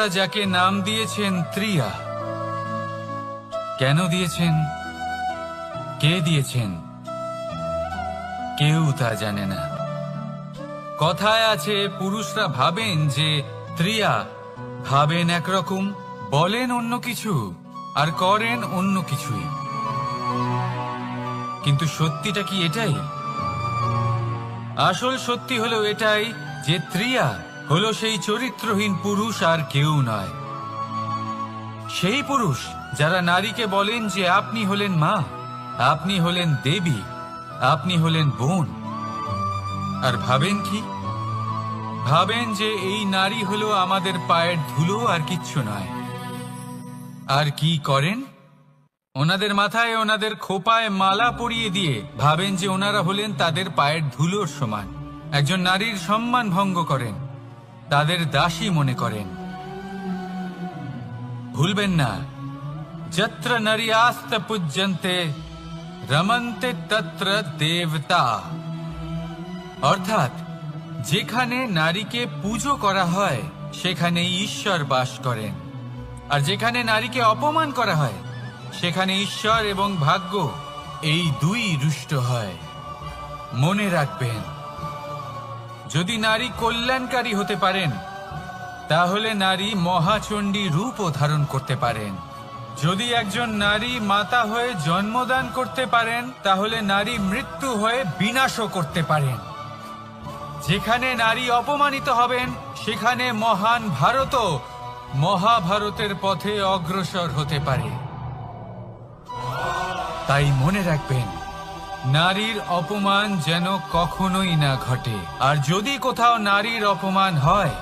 আপনারা যাকে নাম দিয়েছেন ত্রিয়া, কেন দিয়েছেন, কে দিয়েছেন, কেউ তা জানে না। কথায় আছে পুরুষরা ভাবেন যে ত্রিয়া, ভাবেন একরকম, বলেন অন্য কিছু, আর করেন অন্য কিছুই। কিন্তু সত্যিটা কি এটাই? আসল সত্যি হলো এটাই যে ত্রিয়া হলো সেই চরিত্রহীন পুরুষ আর কেউ নয়। সেই পুরুষ যারা নারীকে বলেন যে আপনি হলেন মা, আপনি হলেন দেবী, আপনি হলেন বোন। আর ভাবেন কি? ভাবেন যে এই নারী হলো আমাদের পায়ের ধুলো আর কিচ্ছু নয়। আর কি করেন? ওনাদের মাথায়, ওনাদের খোপায় মালা পরিয়ে দিয়ে ভাবেন যে ওনারা হলেন তাদের পায়ের ধুলোর সমান। একজন নারীর সম্মান ভঙ্গ করেন, তাদের দাসী মনে করেন। ভুলবেন না, যত্র নারীয়াস্ত পূজ্যন্তে রমন্তে তত্র দেবতা। অর্থাৎ যেখানে নারীকে পুজো করা হয় সেখানে ঈশ্বর বাস করেন, আর যেখানে নারীকে অপমান করা হয় সেখানে ঈশ্বর এবং ভাগ্য এই দুই রুষ্ট হয়। মনে রাখবেন, যদি নারী কল্যাণকারী হতে পারেন তাহলে নারী মহাচণ্ডী রূপও ধারণ করতে পারেন। যদি একজন নারী মাতা হয়ে জন্মদান করতে পারেন তাহলে নারী মৃত্যু হয়ে বিনাশও করতে পারেন। যেখানে নারী অপমানিত হবেন সেখানে মহান ভারতও মহাভারতের পথে অগ্রসর হতে পারে। তাই মনে রাখবেন, নারীর অপমান যেন কখনোই না ঘটে। আর যদি কোথাও নারীর অপমান হয়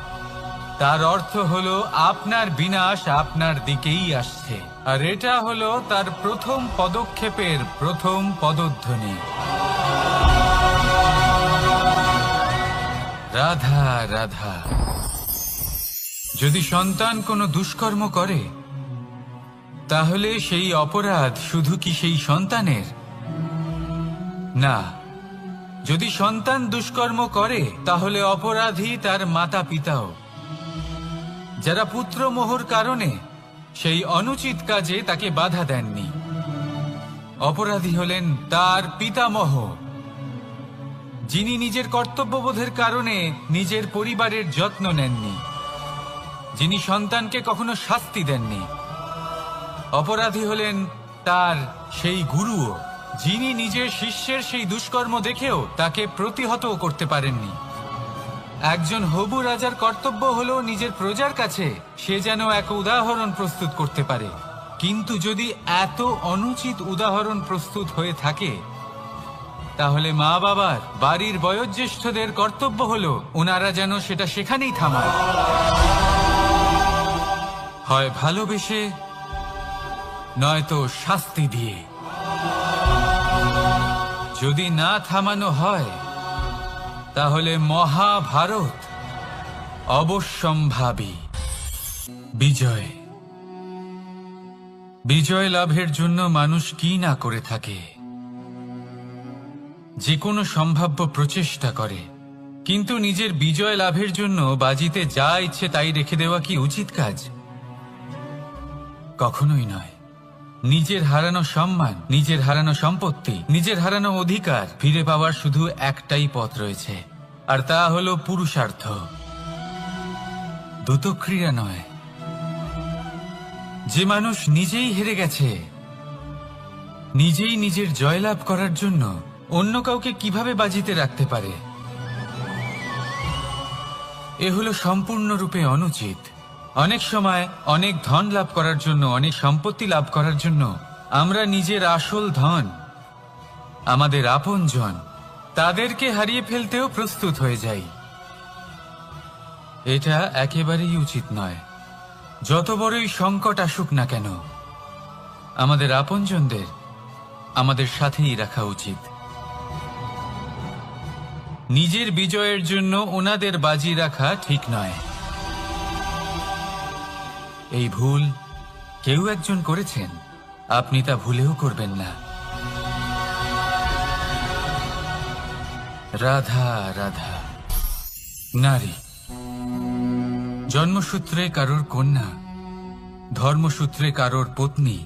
তার অর্থ হলো আপনার বিনাশ আপনার দিকেই আসছে। আর এটা হলো তার প্রথম পদক্ষেপের প্রথম পদধ্বনি। রাধা রাধা। যদি সন্তান কোনো দুষ্কর্ম করে তাহলে সেই অপরাধ শুধু কি সেই সন্তানের? না, যদি সন্তান দুষ্কর্ম করে তাহলে অপরাধী তার মাতা পিতাও, যারা পুত্রমোহর কারণে সেই অনুচিত কাজে তাকে বাধা দেননি। অপরাধী হলেন তার পিতামহ, যিনি নিজের কর্তব্যবোধের কারণে নিজের পরিবারের যত্ন নেননি, যিনি সন্তানকে কখনো শাস্তি দেননি। অপরাধী হলেন তার সেই গুরুও, যিনি নিজের শিষ্যের সেই দুষ্কর্ম দেখেও তাকে প্রতিহত করতে পারেননি। একজন হবু রাজার কর্তব্য হলো নিজের প্রজার কাছে সে যেন এক উদাহরণ প্রস্তুত করতে পারে। কিন্তু যদি এত অনুচিত উদাহরণ প্রস্তুত হয়ে থাকে তাহলে মা বাবার, বাড়ির বয়োজ্যেষ্ঠদের কর্তব্য হলো ওনারা যেন সেটা সেখানেই থামায়, হয় ভালোবেসে নয়তো শাস্তি দিয়ে। যদি না থামানো হয় তাহলে মহাভারত অবশ্যম্ভাবী। বিজয়, বিজয় লাভের জন্য মানুষ কি না করে থাকে, যে কোনো সম্ভাব্য প্রচেষ্টা করে। কিন্তু নিজের বিজয় লাভের জন্য বাজিতে যা ইচ্ছে তাই রেখে দেওয়া কি উচিত কাজ? কখনোই নয়। নিজের হারানো সম্মান, নিজের হারানো সম্পত্তি, নিজের হারানো অধিকার ফিরে পাওয়ার শুধু একটাই পথ রয়েছে, আর তা হলো পুরুষার্থ, দ্রুতক্রিয়া নয়। যে মানুষ নিজেই হেরে গেছে, নিজেই নিজের জয়লাভ করার জন্য অন্য কাউকে কিভাবে বাজিতে রাখতে পারে? এ হলো সম্পূর্ণরূপে অনুচিত। অনেক সময় অনেক ধন লাভ করার জন্য, অনেক সম্পত্তি লাভ করার জন্য আমরা নিজের আসল ধন, আমাদের আপনজন, তাদেরকে হারিয়ে ফেলতেও প্রস্তুত হয়ে যাই। এটা একেবারেই উচিত নয়। যত বড়ই সংকট আসুক না কেন, আমাদের আপনজনদের আমাদের সাথেই রাখা উচিত। নিজের বিজয়ের জন্য ওনাদের বাজি রাখা ঠিক নয়। এই ভুল কেউ একজন করেছেন, আপনি তা ভুলেও করবেন না। রাধা রাধা। নারী, জন্মসূত্রে কারোর কন্যা, ধর্মসূত্রে কারোর পত্নী,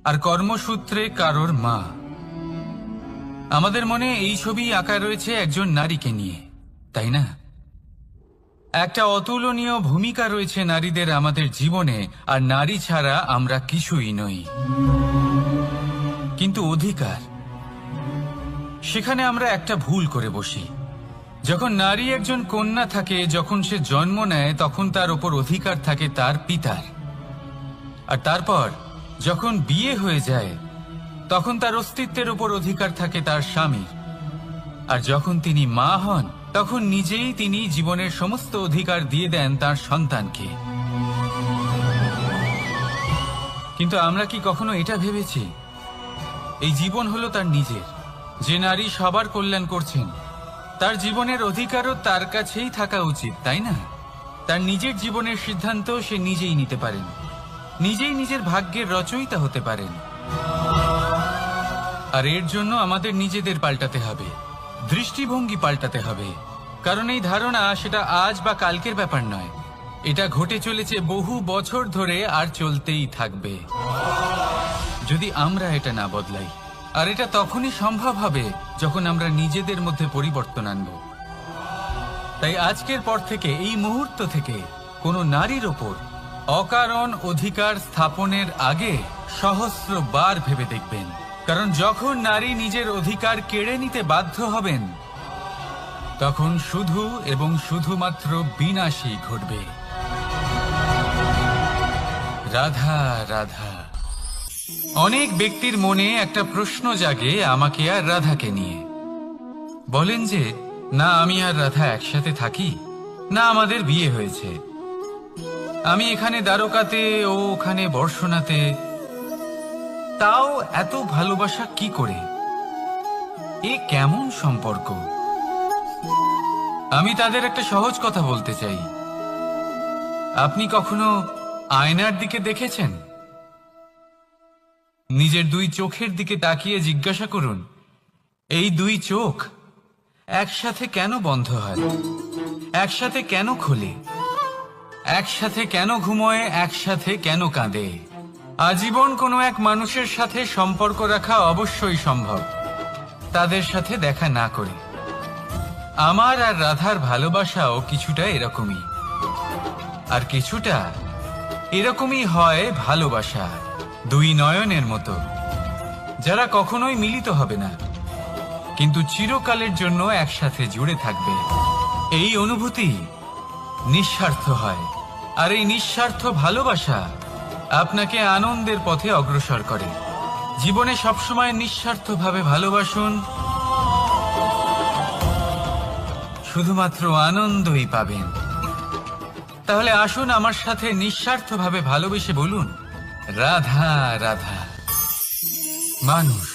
আর কর্মসূত্রে কারোর মা। আমাদের মনে এই ছবি আঁকা রয়েছে একজন নারীকে নিয়ে, তাই না? একটা অতুলনীয় ভূমিকা রয়েছে নারীদের আমাদের জীবনে, আর নারী ছাড়া আমরা কিছুই নই। কিন্তু অধিকার, সেখানে আমরা একটা ভুল করে বসি। যখন নারী একজন কন্যা থাকে, যখন সে জন্ম নেয়, তখন তার ওপর অধিকার থাকে তার পিতার। আর তারপর যখন বিয়ে হয়ে যায়, তখন তার অস্তিত্বের ওপর অধিকার থাকে তার স্বামীর। আর যখন তিনি মা হন, তখন নিজেই তিনি জীবনের সমস্ত অধিকার দিয়ে দেন তার সন্তানকে। কিন্তু আমরা কি কখনো এটা ভেবেছি এই জীবন হলো তার নিজের? যে নারী সবার কল্যাণ করছেন, তার জীবনের অধিকারও তার কাছেই থাকা উচিত, তাই না? তার নিজের জীবনের সিদ্ধান্ত সে নিজেই নিতে পারেন, নিজেই নিজের ভাগ্যের রচয়িতা হতে পারেন। আর এর জন্য আমাদের নিজেদের পাল্টাতে হবে, দৃষ্টিভঙ্গি পাল্টাতে হবে। কারণ এই ধারণা সেটা আজ বা কালকের ব্যাপার নয়, এটা ঘটে চলেছে বহু বছর ধরে, আর চলতেই থাকবে যদি আমরা এটা না বদলাই। আর এটা তখনই সম্ভব হবে যখন আমরা নিজেদের মধ্যে পরিবর্তন আনব। তাই আজকের পর থেকে, এই মুহূর্ত থেকে, কোনো নারীর ওপর অকারণ অধিকার স্থাপনের আগে সহস্রবার ভেবে দেখবেন। কারণ যখন নারী নিজের অধিকার কেড়ে নিতে বাধ্য হবেন, তখন শুধু এবং শুধুমাত্র বিনাশই ঘটবে। রাধা রাধা। অনেক ব্যক্তির মনে একটা প্রশ্ন জাগে আমাকে আর রাধাকে নিয়ে। বলেন যে, না আমি আর রাধা একসাথে থাকি, না আমাদের বিয়ে হয়েছে, আমি এখানে দ্বারকাতে, ও ওখানে বর্ষনাতে, তাও এত ভালোবাসা কি করে? এ কেমন সম্পর্ক? আমি তাদের একটা সহজ কথা বলতে চাই। আপনি কখনো আয়নার দিকে দেখেছেন? নিজের দুই চোখের দিকে তাকিয়ে জিজ্ঞাসা করুন, এই দুই চোখ একসাথে কেন বন্ধ হয়, একসাথে কেন খোলে, একসাথে কেন ঘুমোয়, একসাথে কেন কাঁদে? আজীবন কোনো এক মানুষের সাথে সম্পর্ক রাখা অবশ্যই সম্ভব, তাদের সাথে দেখা না করে। আমার আর রাধার ভালোবাসাও কিছুটা এরকমই, আর কিছুটা এরকমই হয় ভালোবাসা দুই নয়নের মতো, যারা কখনোই মিলিত হবে না, কিন্তু চিরকালের জন্য একসাথে জুড়ে থাকবে। এই অনুভূতি নিঃস্বার্থ হয়, আর এই নিঃস্বার্থ ভালোবাসা আপনাকে আনন্দের পথে অগ্রসর করে। জীবনে সবসময় নিঃস্বার্থভাবে ভালোবাসুন, শুধুমাত্র আনন্দই পাবেন। তাহলে আসুন আমার সাথে নিঃস্বার্থভাবে ভালোবেসে বলুন, রাধা রাধা। মানুষ,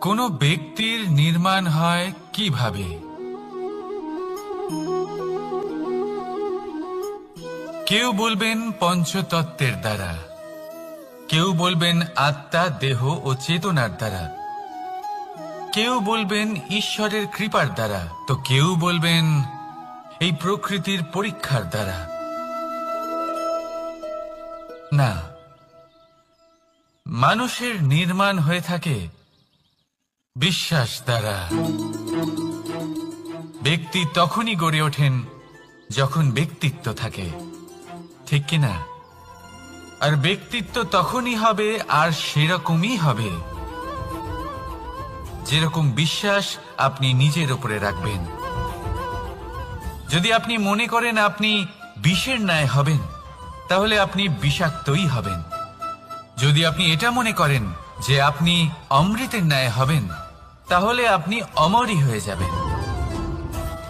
কোন ব্যক্তির নির্মাণ হয় কিভাবে? কেউ বলবেন পঞ্চতত্ত্বের দ্বারা, কেউ বলবেন আত্মা, দেহ ও চেতনার দ্বারা, কেউ বলবেন ঈশ্বরের কৃপার দ্বারা, তো কেউ বলবেন এই প্রকৃতির পরীক্ষার দ্বারা। না, মানুষের নির্মাণ হয়ে থাকে বিশ্বাস দ্বারা। ব্যক্তি তখনই গড়ে ওঠেন যখন ব্যক্তিত্ব থাকে, ঠিক কিনা? আর ব্যক্তিত্ব তখনই হবে, আর সেরকমই হবে যেরকম বিশ্বাস আপনি নিজের উপরে রাখবেন। যদি আপনি মনে করেন আপনি বিষের ন্যায় হবেন, তাহলে আপনি বিষাক্তই হবেন। যদি আপনি এটা মনে করেন যে আপনি অমৃতের ন্যায় হবেন, তাহলে আপনি অমরই হয়ে যাবেন।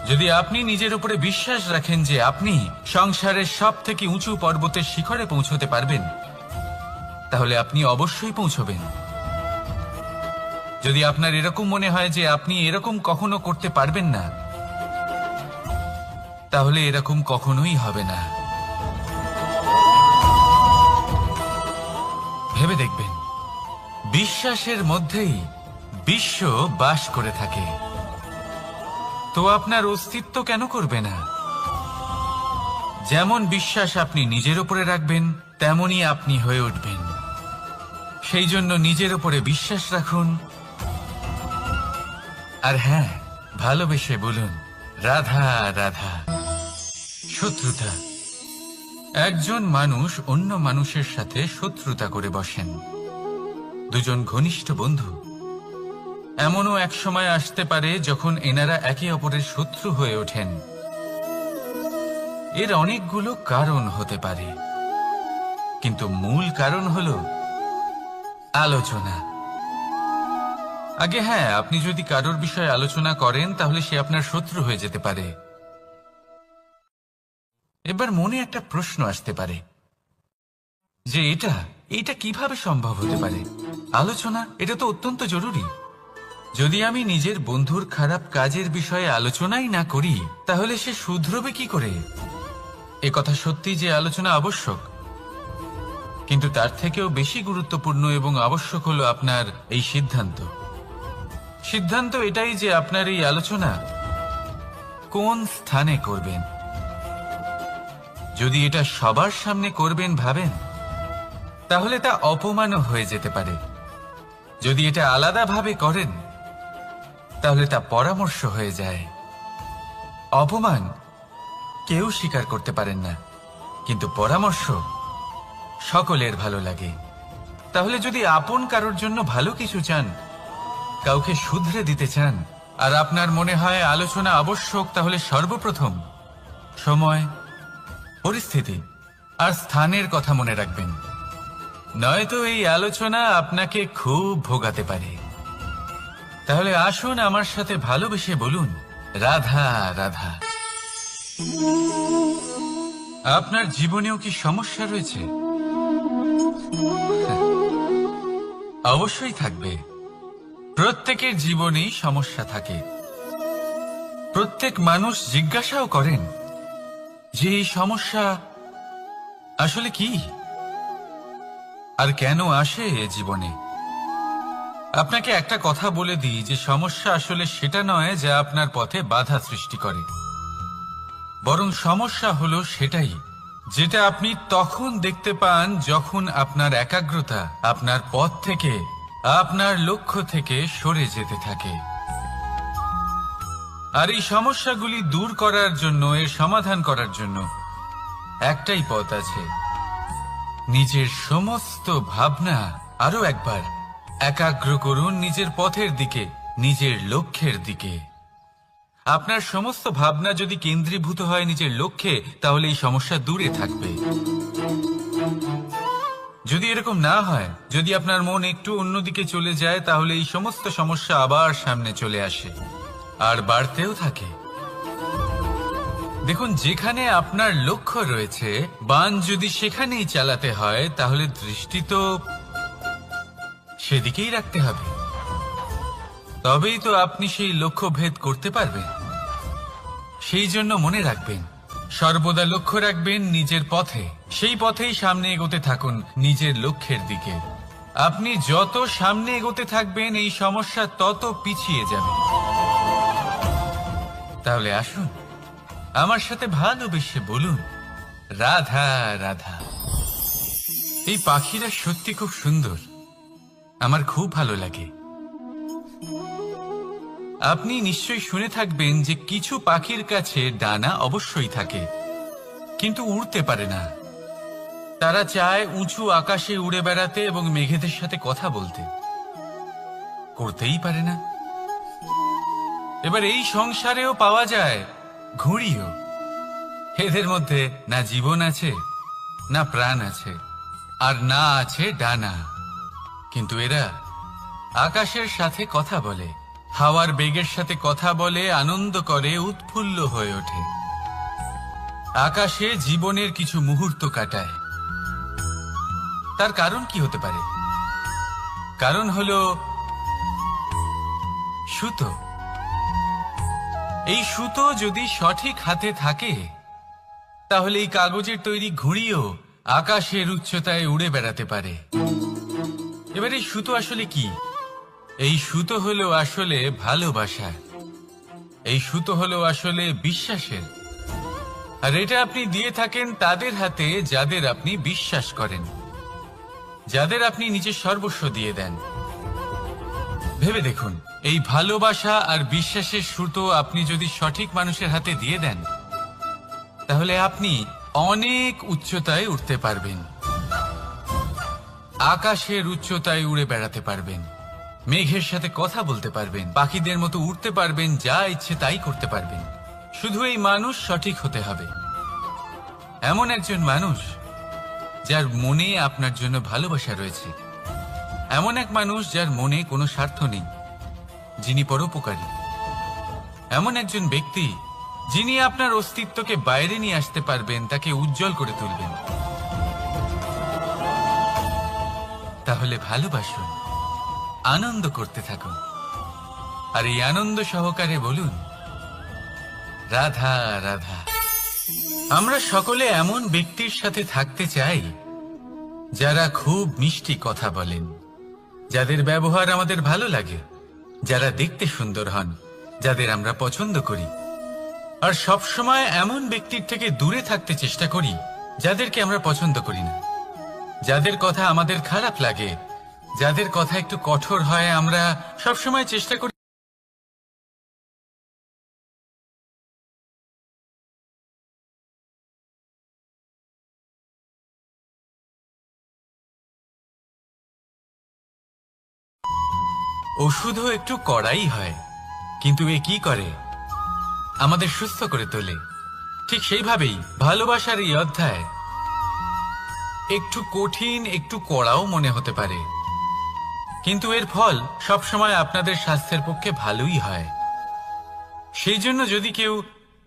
যদি আপনি নিজের উপরে বিশ্বাস রাখেন যে আপনি সংসারের সব থেকে উঁচু পর্বতের শিখরে পৌঁছতে পারবেন, তাহলে আপনি অবশ্যই পৌঁছবেন। যদি আপনার এরকম মনে হয় যে আপনি এরকম কখনো করতে পারবেন না, তাহলে এরকম কখনোই হবে না। ভেবে দেখবেন, বিশ্বাসের মধ্যেই বিশ্ব বাস করে থাকে, তো আপনার অস্তিত্ব কেন করবে না? যেমন বিশ্বাস আপনি নিজের উপরে রাখবেন তেমনই আপনি হয়ে উঠবেন। সেই জন্য নিজের উপরে বিশ্বাস রাখুন, আর হ্যাঁ, ভালোবেসে বলুন রাধা রাধা। শত্রুতা। একজন মানুষ অন্য মানুষের সাথে শত্রুতা করে বসেন, দুজন ঘনিষ্ঠ বন্ধু। এমনও এক সময় আসতে পারে যখন এনারা একে অপরের শত্রু হয়ে ওঠেন। এর অনেকগুলো কারণ হতে পারে, কিন্তু মূল কারণ হলো আলোচনা। আগে হ্যাঁ, আপনি যদি কারোর বিষয়ে আলোচনা করেন তাহলে সে আপনার শত্রু হয়ে যেতে পারে। এবার মনে একটা প্রশ্ন আসতে পারে যে এটা কিভাবে সম্ভব হতে পারে? আলোচনা, এটা তো অত্যন্ত জরুরি। যদি আমি নিজের বন্ধুর খারাপ কাজের বিষয়ে আলোচনাই না করি তাহলে সে শুধরবে কি করে? এ কথা সত্যি যে আলোচনা আবশ্যক, কিন্তু তার থেকেও বেশি গুরুত্বপূর্ণ এবং আবশ্যক হলো আপনার এই সিদ্ধান্ত এটাই যে আপনার এই আলোচনা কোন স্থানে করবেন। যদি এটা সবার সামনে করবেন ভাবেন, তাহলে তা অপমানও হয়ে যেতে পারে। যদি এটা আলাদাভাবে করেন তাহলে তা পরামর্শ হয়ে যায়। অপমান কেউ স্বীকার করতে পারেন না, কিন্তু পরামর্শ সকলের ভালো লাগে। তাহলে যদি আপন কারোর জন্য ভালো কিছু চান, কাউকে শুধরে দিতে চান, আর আপনার মনে হয় আলোচনা আবশ্যক, তাহলে সর্বপ্রথম সময়, পরিস্থিতি আর স্থানের কথা মনে রাখবেন, নয়তো এই আলোচনা আপনাকে খুব ভোগাতে পারে। তাহলে আসুন আমার সাথে ভালোবেসে বলুন রাধা রাধা। আপনার জীবনেও কি সমস্যা রয়েছে? অবশ্যই থাকবে। প্রত্যেকের জীবনেই সমস্যা থাকে। প্রত্যেক মানুষ জিজ্ঞাসাও করেন যে এই সমস্যা আসলে কি আর কেন আসে এ জীবনে। আপনাকে একটা কথা বলে দিই যে সমস্যা আসলে সেটা নয় যা আপনার পথে বাধা সৃষ্টি করে, বরং সমস্যা হলো সেটাই যেটা আপনি তখন দেখতে পান যখন আপনার একাগ্রতা আপনার পথ থেকে, আপনার লক্ষ্য থেকে সরে যেতে থাকে। আর এই সমস্যাগুলি দূর করার জন্য, এর সমাধান করার জন্য একটাই পথ আছে, নিজের সমস্ত ভাবনা আরো একবার একাগ্র করুন নিজের পথের দিকে, নিজের লক্ষ্যের দিকে। আপনার সমস্ত ভাবনা যদি কেন্দ্রীভূত হয় নিজের লক্ষ্যে, তাহলে এই সমস্যা দূরে থাকবে। যদি এরকম না হয়, যদি আপনার মন একটু অন্যদিকে চলে যায়, তাহলে এই সমস্ত সমস্যা আবার সামনে চলে আসে আর বাড়তেও থাকে। দেখুন, যেখানে আপনার লক্ষ্য রয়েছে, বান যদি সেখানেই চালাতে হয়, তাহলে দৃষ্টি তো সেদিকেই রাখতে হবে। তবেই তো আপনি সেই লক্ষ্য ভেদ করতে পারবেন। সেই জন্য মনে রাখবেন, সর্বদা লক্ষ্য রাখবেন নিজের পথে, সেই পথেই সামনে এগোতে থাকুন নিজের লক্ষ্যের দিকে। আপনি যত সামনে এগোতে থাকবেন এই সমস্যা তত পিছিয়ে যাবে। তাহলে আসুন আমার সাথে ভালোবেসে বলুন রাধা রাধা। এই পাখিরা সত্যি খুব সুন্দর, আমার খুব ভালো লাগে। আপনি নিশ্চয়ই শুনে থাকবেন যে কিছু পাখির কাছে ডানা অবশ্যই থাকে, কিন্তু উড়তে পারে না। তারা চায় উঁচু আকাশে উড়ে বেড়াতে এবং মেঘেদের সাথে কথা বলতে, করতেই পারে না। এবার এই সংসারেও পাওয়া যায় ঘুড়িও। এদের মধ্যে না জীবন আছে, না প্রাণ আছে, আর না আছে ডানা, কিন্তু এরা আকাশের সাথে কথা বলে, হাওয়ার বেগের সাথে কথা বলে, আনন্দ করে, উৎফুল্ল হয়ে ওঠে। আকাশে জীবনের কিছু মুহূর্ত কাটায়। তার কারণ কি হতে পারে? কারণ হলো সুতো। এই সুতো যদি সঠিক হাতে থাকে, তাহলে এই কাগজের তৈরি ঘুড়িও আকাশের উচ্চতায় উড়ে বেড়াতে পারে। এবার এই সুতো আসলে কি? এই সুতো হলো আসলে ভালোবাসা। এই সুতো হলো আসলে বিশ্বাসের। আর এটা আপনি দিয়ে থাকেন তাদের হাতে যাদের আপনি বিশ্বাস করেন, যাদের আপনি নিজের সর্বস্ব দিয়ে দেন। ভেবে দেখুন, এই ভালোবাসা আর বিশ্বাসের সুতো আপনি যদি সঠিক মানুষের হাতে দিয়ে দেন, তাহলে আপনি অনেক উচ্চতায় উঠতে পারবেন, আকাশের উচ্চতায় উড়ে বেড়াতে পারবেন, মেঘের সাথে কথা বলতে পারবেন, পাখিদের মতো উড়তে পারবেন, যা ইচ্ছে তাই করতে পারবেন। শুধু এই মানুষ সঠিক হতে হবে, এমন একজন মানুষ যার মনে আপনার জন্য ভালোবাসা রয়েছে, এমন এক মানুষ যার মনে কোনো স্বার্থ নেই, যিনি পরোপকারী, এমন একজন ব্যক্তি যিনি আপনার অস্তিত্বকে বাইরে নিয়ে আসতে পারবেন, তাকে উজ্জ্বল করে তুলবেন। তাহলে ভালোবাসুন, আনন্দ করতে থাকুন, আর এই আনন্দ সহকারে বলুন, রাধা রাধা। আমরা সকলে এমন ব্যক্তির সাথে থাকতে চাই যারা খুব মিষ্টি কথা বলেন, যাদের ব্যবহার আমাদের ভালো লাগে, যারা দেখতে সুন্দর হন, যাদের আমরা পছন্দ করি। আর সবসময় এমন ব্যক্তির থেকে দূরে থাকতে চেষ্টা করি যাদেরকে আমরা পছন্দ করি না, যাদের কথা আমাদের খারাপ লাগে, যাদের কথা একটু কঠোর হয়। আমরা সবসময় চেষ্টা করি ওষুধও একটু কড়াই হয়, কিন্তু এ কি করে? আমাদের সুস্থ করে তোলে। ঠিক সেইভাবেই ভালোবাসার এই অধ্যায় একটু কঠিন, একটু কড়াও মনে হতে পারে, কিন্তু এর ফল সবসময় আপনাদের স্বাস্থ্যের পক্ষে ভালোই হয়। সেই জন্য যদি কেউ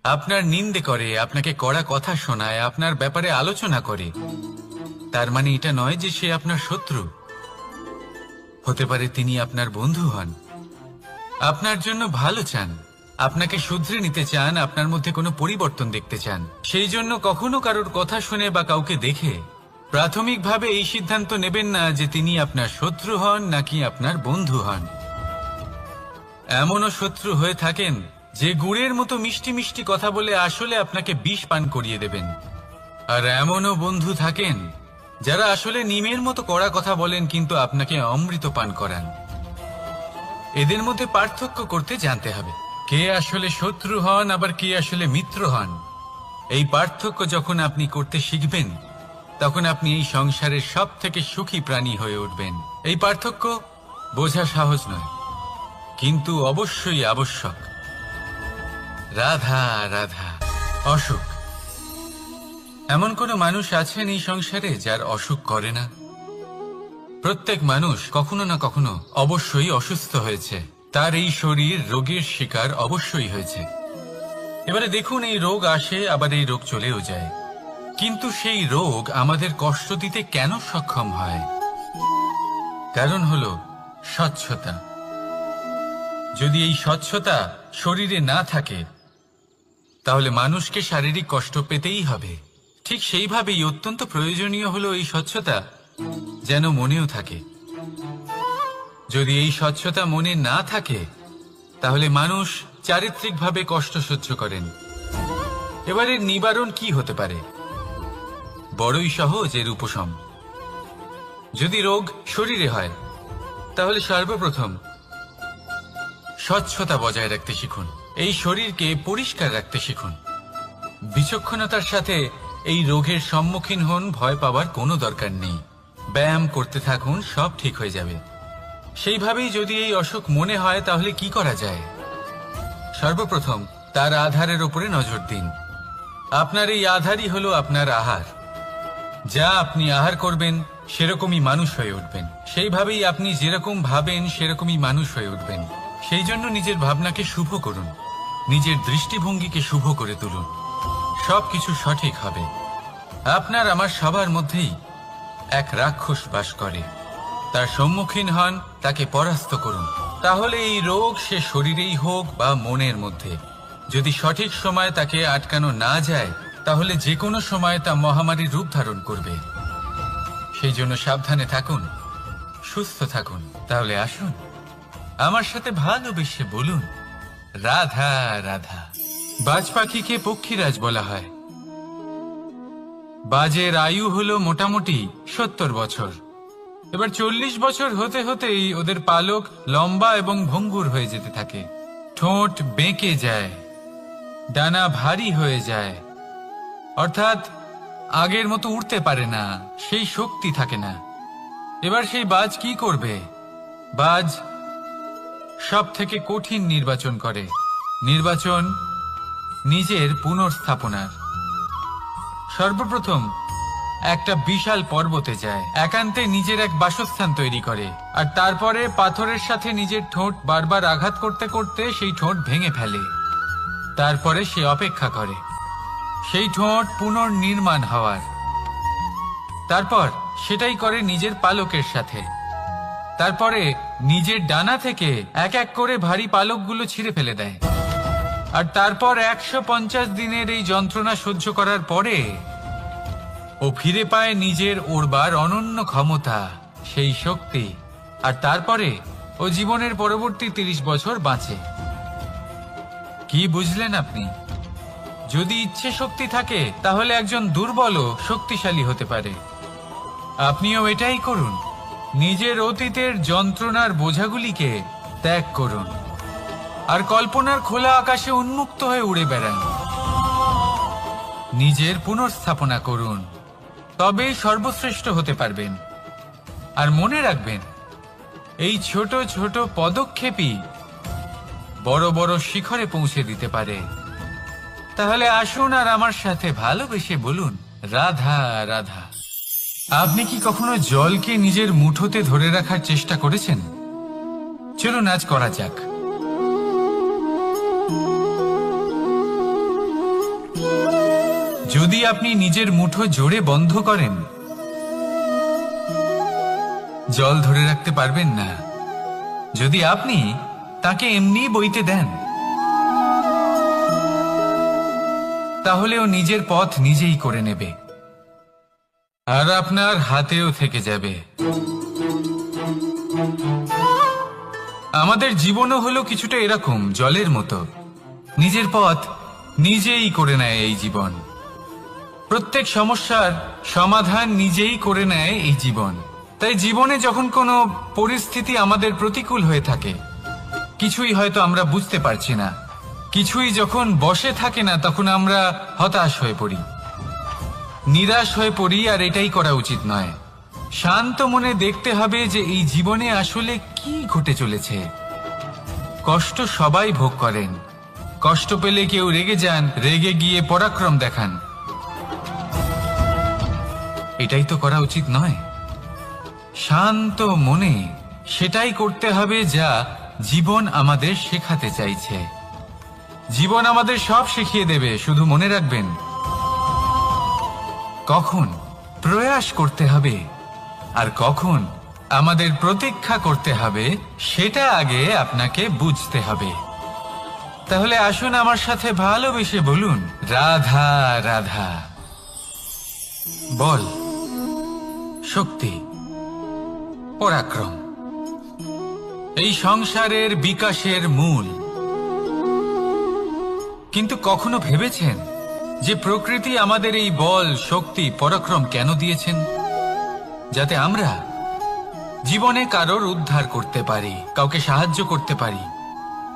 আপনার নিন্দে করে, আপনাকে কড়া কথা শোনায়, আপনার ব্যাপারে আলোচনা করে, তার মানে এটা নয় যে সে আপনার শত্রু। হতে পারে তিনি আপনার বন্ধু হন, আপনার জন্য ভালো চান, আপনাকে শুধরে নিতে চান, আপনার মধ্যে কোনো পরিবর্তন দেখতে চান। সেই জন্য কখনো কারোর কথা শুনে বা কাউকে দেখে প্রাথমিকভাবে এই সিদ্ধান্ত নেবেন না যে তিনি আপনার শত্রু হন নাকি আপনার বন্ধু হন। এমনও শত্রু হয়ে থাকেন যে গুড়ের মতো মিষ্টি মিষ্টি কথা বলে আসলে আপনাকে বিষ পান করিয়ে দেবেন। আর এমনও বন্ধু থাকেন যারা আসলে নিমের মতো কড়া কথা বলেন কিন্তু আপনাকে অমৃত পান করান। এদের মধ্যে পার্থক্য করতে জানতে হবে, কে আসলে শত্রু হন আবার কে আসলে মিত্র হন। এই পার্থক্য যখন আপনি করতে শিখবেন, তখন আপনি এই সংসারের সব থেকে সুখী প্রাণী হয়ে উঠবেন। এই পার্থক্য বোঝা সহজ নয়, কিন্তু অবশ্যই আবশ্যক। রাধা রাধা। অসুখ। এমন কোনো মানুষ আছেন এই সংসারে যার অসুখ করে না? প্রত্যেক মানুষ কখনো না কখনো অবশ্যই অসুস্থ হয়েছে, তার এই শরীর রোগের শিকার অবশ্যই হয়েছে। এবারে দেখুন, এই রোগ আসে আবার এই রোগ চলেও যায়, কিন্তু সেই রোগ আমাদের কষ্ট দিতে কেন সক্ষম হয়? কারণ হলো স্বচ্ছতা। যদি এই স্বচ্ছতা শরীরে না থাকে, তাহলে মানুষকে শারীরিক কষ্ট পেতেই হবে। ঠিক সেইভাবেই অত্যন্ত প্রয়োজনীয় হলো এই স্বচ্ছতা যেন মনেও থাকে। যদি এই স্বচ্ছতা মনে না থাকে, তাহলে মানুষ চারিত্রিকভাবে কষ্ট সহ্য করেন। এবারে নিবারণ কি হতে পারে? বড়ই সহজ এর উপশম। যদি রোগ শরীরে হয়, তাহলে সর্বপ্রথম স্বচ্ছতা বজায় রাখতে শিখুন, এই শরীরকে পরিষ্কার রাখতে শিখুন। বিচক্ষণতার সাথে এই রোগের সম্মুখীন হন, ভয় পাওয়ার কোনো দরকার নেই। ব্যায়াম করতে থাকুন, সব ঠিক হয়ে যাবে। সেইভাবেই যদি এই অসুখ মনে হয়, তাহলে কি করা যায়? সর্বপ্রথম তার আধারের উপরে নজর দিন। আপনার এই আধারই হলো আপনার আহার। যা আপনি আহার করবেন সেরকমই মানুষ হয়ে উঠবেন। সেইভাবেই আপনি যেরকম ভাবেন সেরকমই মানুষ হয়ে উঠবেন। সেই জন্য নিজের ভাবনাকে শুভ করুন, নিজের দৃষ্টিভঙ্গিকে শুভ করে তুলুন, সবকিছু সঠিক হবে। আপনার আমার সবার মধ্যেই এক রাক্ষস বাস করে, তার সম্মুখীন হন, তাকে পরাস্ত করুন। তাহলে এই রোগ সে শরীরেই হোক বা মনের মধ্যে, যদি সঠিক সময় তাকে আটকানো না যায়, তাহলে যে কোনো সময় তা মহামারীর রূপ ধারণ করবে। সেই জন্য সাবধানে থাকুন, সুস্থ থাকুন। তাহলে আসুন আমার সাথে ভালোবেসে বলুন, রাধা রাধা। বাজ পাখিকে পক্ষীরাজ বলা হয়, বাজের আয়ু হলো মোটামুটি 70 বছর। এবার 40 বছর হতে হতেই ওদের পালক লম্বা এবং ভঙ্গুর হয়ে যেতে থাকে, ঠোঁট বেঁকে যায়, ডানা ভারী হয়ে যায়, অর্থাৎ আগের মতো উড়তে পারে না, সেই শক্তি থাকে না। এবার সেই বাজ কি করবে? বাজ সব থেকে কঠিন নির্বাচন করে, নির্বাচন নিজের পুনর্স্থাপনার। সর্বপ্রথম একটা বিশাল পর্বতে যায়, একান্তে নিজের এক বাসস্থান তৈরি করে, আর তারপরে পাথরের সাথে নিজের ঠোঁট বারবার আঘাত করতে করতে সেই ঠোঁট ভেঙে ফেলে। তারপরে সে অপেক্ষা করে সেই ঠোঁট পুনর্নির্মাণ হওয়ার। তারপর সেটাই করে নিজের পালকের সাথে। তারপরে নিজের ডানা থেকে এক এক করে ভারী পালকগুলো ছিঁড়ে ফেলে দেয়। আর তারপর 150 দিনের এই যন্ত্রণা সহ্য করার পরে ও ফিরে পায় নিজের ওড়বার অনন্য ক্ষমতা, সেই শক্তি। আর তারপরে ও জীবনের পরবর্তী 30 বছর বাঁচে। কি বুঝলেন আপনি? যদি ইচ্ছে শক্তি থাকে তাহলে একজন দুর্বলও শক্তিশালী হতে পারে। আপনিও এটাই করুন, নিজের অতীতের যন্ত্রণার বোঝাগুলিকে ত্যাগ করুন আর কল্পনার খোলা আকাশে উন্মুক্ত হয়ে উড়ে বেড়ান। নিজের পুনর্স্থাপনা করুন, তবেই সর্বশ্রেষ্ঠ হতে পারবেন। আর মনে রাখবেন, এই ছোট ছোট পদক্ষেপই বড় বড় শিখরে পৌঁছে দিতে পারে। তাহলে আসুন আর আমার সাথে ভালোবেসে বলুন, রাধা রাধা। আপনি কি কখনো জলকে নিজের মুঠোতে ধরে রাখার চেষ্টা করেছেন? চলুন আজ করা যাক। যদি আপনি নিজের মুঠো জোরে বন্ধ করেন, জল ধরে রাখতে পারবেন না। যদি আপনি তাকে এমনি বইতে দেন, তাহলে ও নিজের পথ নিজেই করে নেবে আর আপনার হাতেও থেকে যাবে। আমাদের জীবনও হলো কিছুটা এরকম, জলের মতো। নিজের পথ নিজেই করে নেয় এই জীবন। প্রত্যেক সমস্যার সমাধান নিজেই করে নেয় এই জীবন। তাই জীবনে যখন কোনো পরিস্থিতি আমাদের প্রতিকূল হয়ে থাকে, কিছুই হয়তো আমরা বুঝতে পারছি না, কিছুই যখন বসে থাকে না, তখন আমরা হতাশ হয়ে পড়ি, নিরাশ হয়ে পড়ি। আর এটাই করা উচিত নয়। শান্ত মনে দেখতে হবে যে এই জীবনে আসলে কি ঘটে চলেছে। কষ্ট সবাই ভোগ করেন। কষ্ট পেলে কেউ রেগে যান, রেগে গিয়ে পরাক্রম দেখান। এটাই তো করা উচিত নয়। শান্ত মনে সেটাই করতে হবে যা জীবন আমাদের শেখাতে চাইছে। জীবন আমাদের সব শিখিয়ে দেবে, শুধু মনে রাখবেন কখন প্রয়াস করতে হবে আর কখন আমাদের প্রতীক্ষা করতে হবে, সেটা আগে আপনাকে বুঝতে হবে। তাহলে আসুন আমার সাথে ভালোবেসে বলুন, রাধা রাধা। বল, শক্তি, পরাক্রম এই সংসারের বিকাশের মূল। কিন্তু কখনো ভেবেছেন যে প্রকৃতি আমাদের এই বল, শক্তি, পরাক্রম কেন দিয়েছেন? যাতে আমরা জীবনে কারোর উদ্ধার করতে পারি, কাউকে সাহায্য করতে পারি,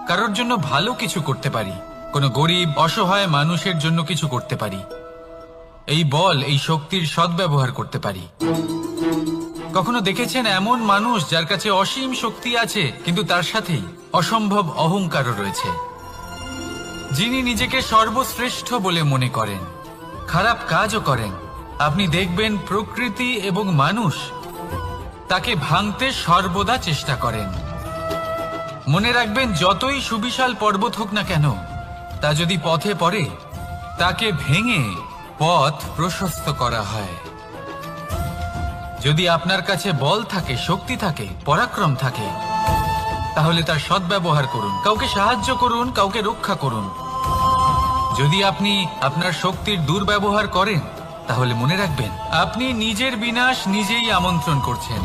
কারোর জন্য ভালো কিছু করতে পারি, কোনো গরিব অসহায় মানুষের জন্য কিছু করতে পারি। এই বল, এই শক্তির সদ্ব্যবহার করতে পারি। কখনো দেখেছেন এমন মানুষ যার কাছে অসীম শক্তি আছে, কিন্তু তার সাথেই অসম্ভব অহংকারও রয়েছে? যিনি নিজেকে সর্বশ্রেষ্ঠ বলে মনে করেন, খারাপ কাজও করেন। আপনি দেখবেন প্রকৃতি এবং মানুষ তাকে ভাঙতে সর্বদা চেষ্টা করেন। মনে রাখবেন, যতই সুবিশাল পর্বত হোক না কেন, তা যদি পথে পড়ে, তাকে ভেঙে পথ প্রশস্ত করা হয়। যদি আপনার কাছে বল থাকে, শক্তি থাকে, পরাক্রম থাকে, তাহলে তার সদ্ব্যবহার করুন। কাউকে সাহায্য করুন, কাউকে রক্ষা করুন। যদি আপনি আপনার শক্তির দুর্ব্যবহার করেন, তাহলে মনে রাখবেন আপনি নিজের বিনাশ নিজেই আমন্ত্রণ করছেন।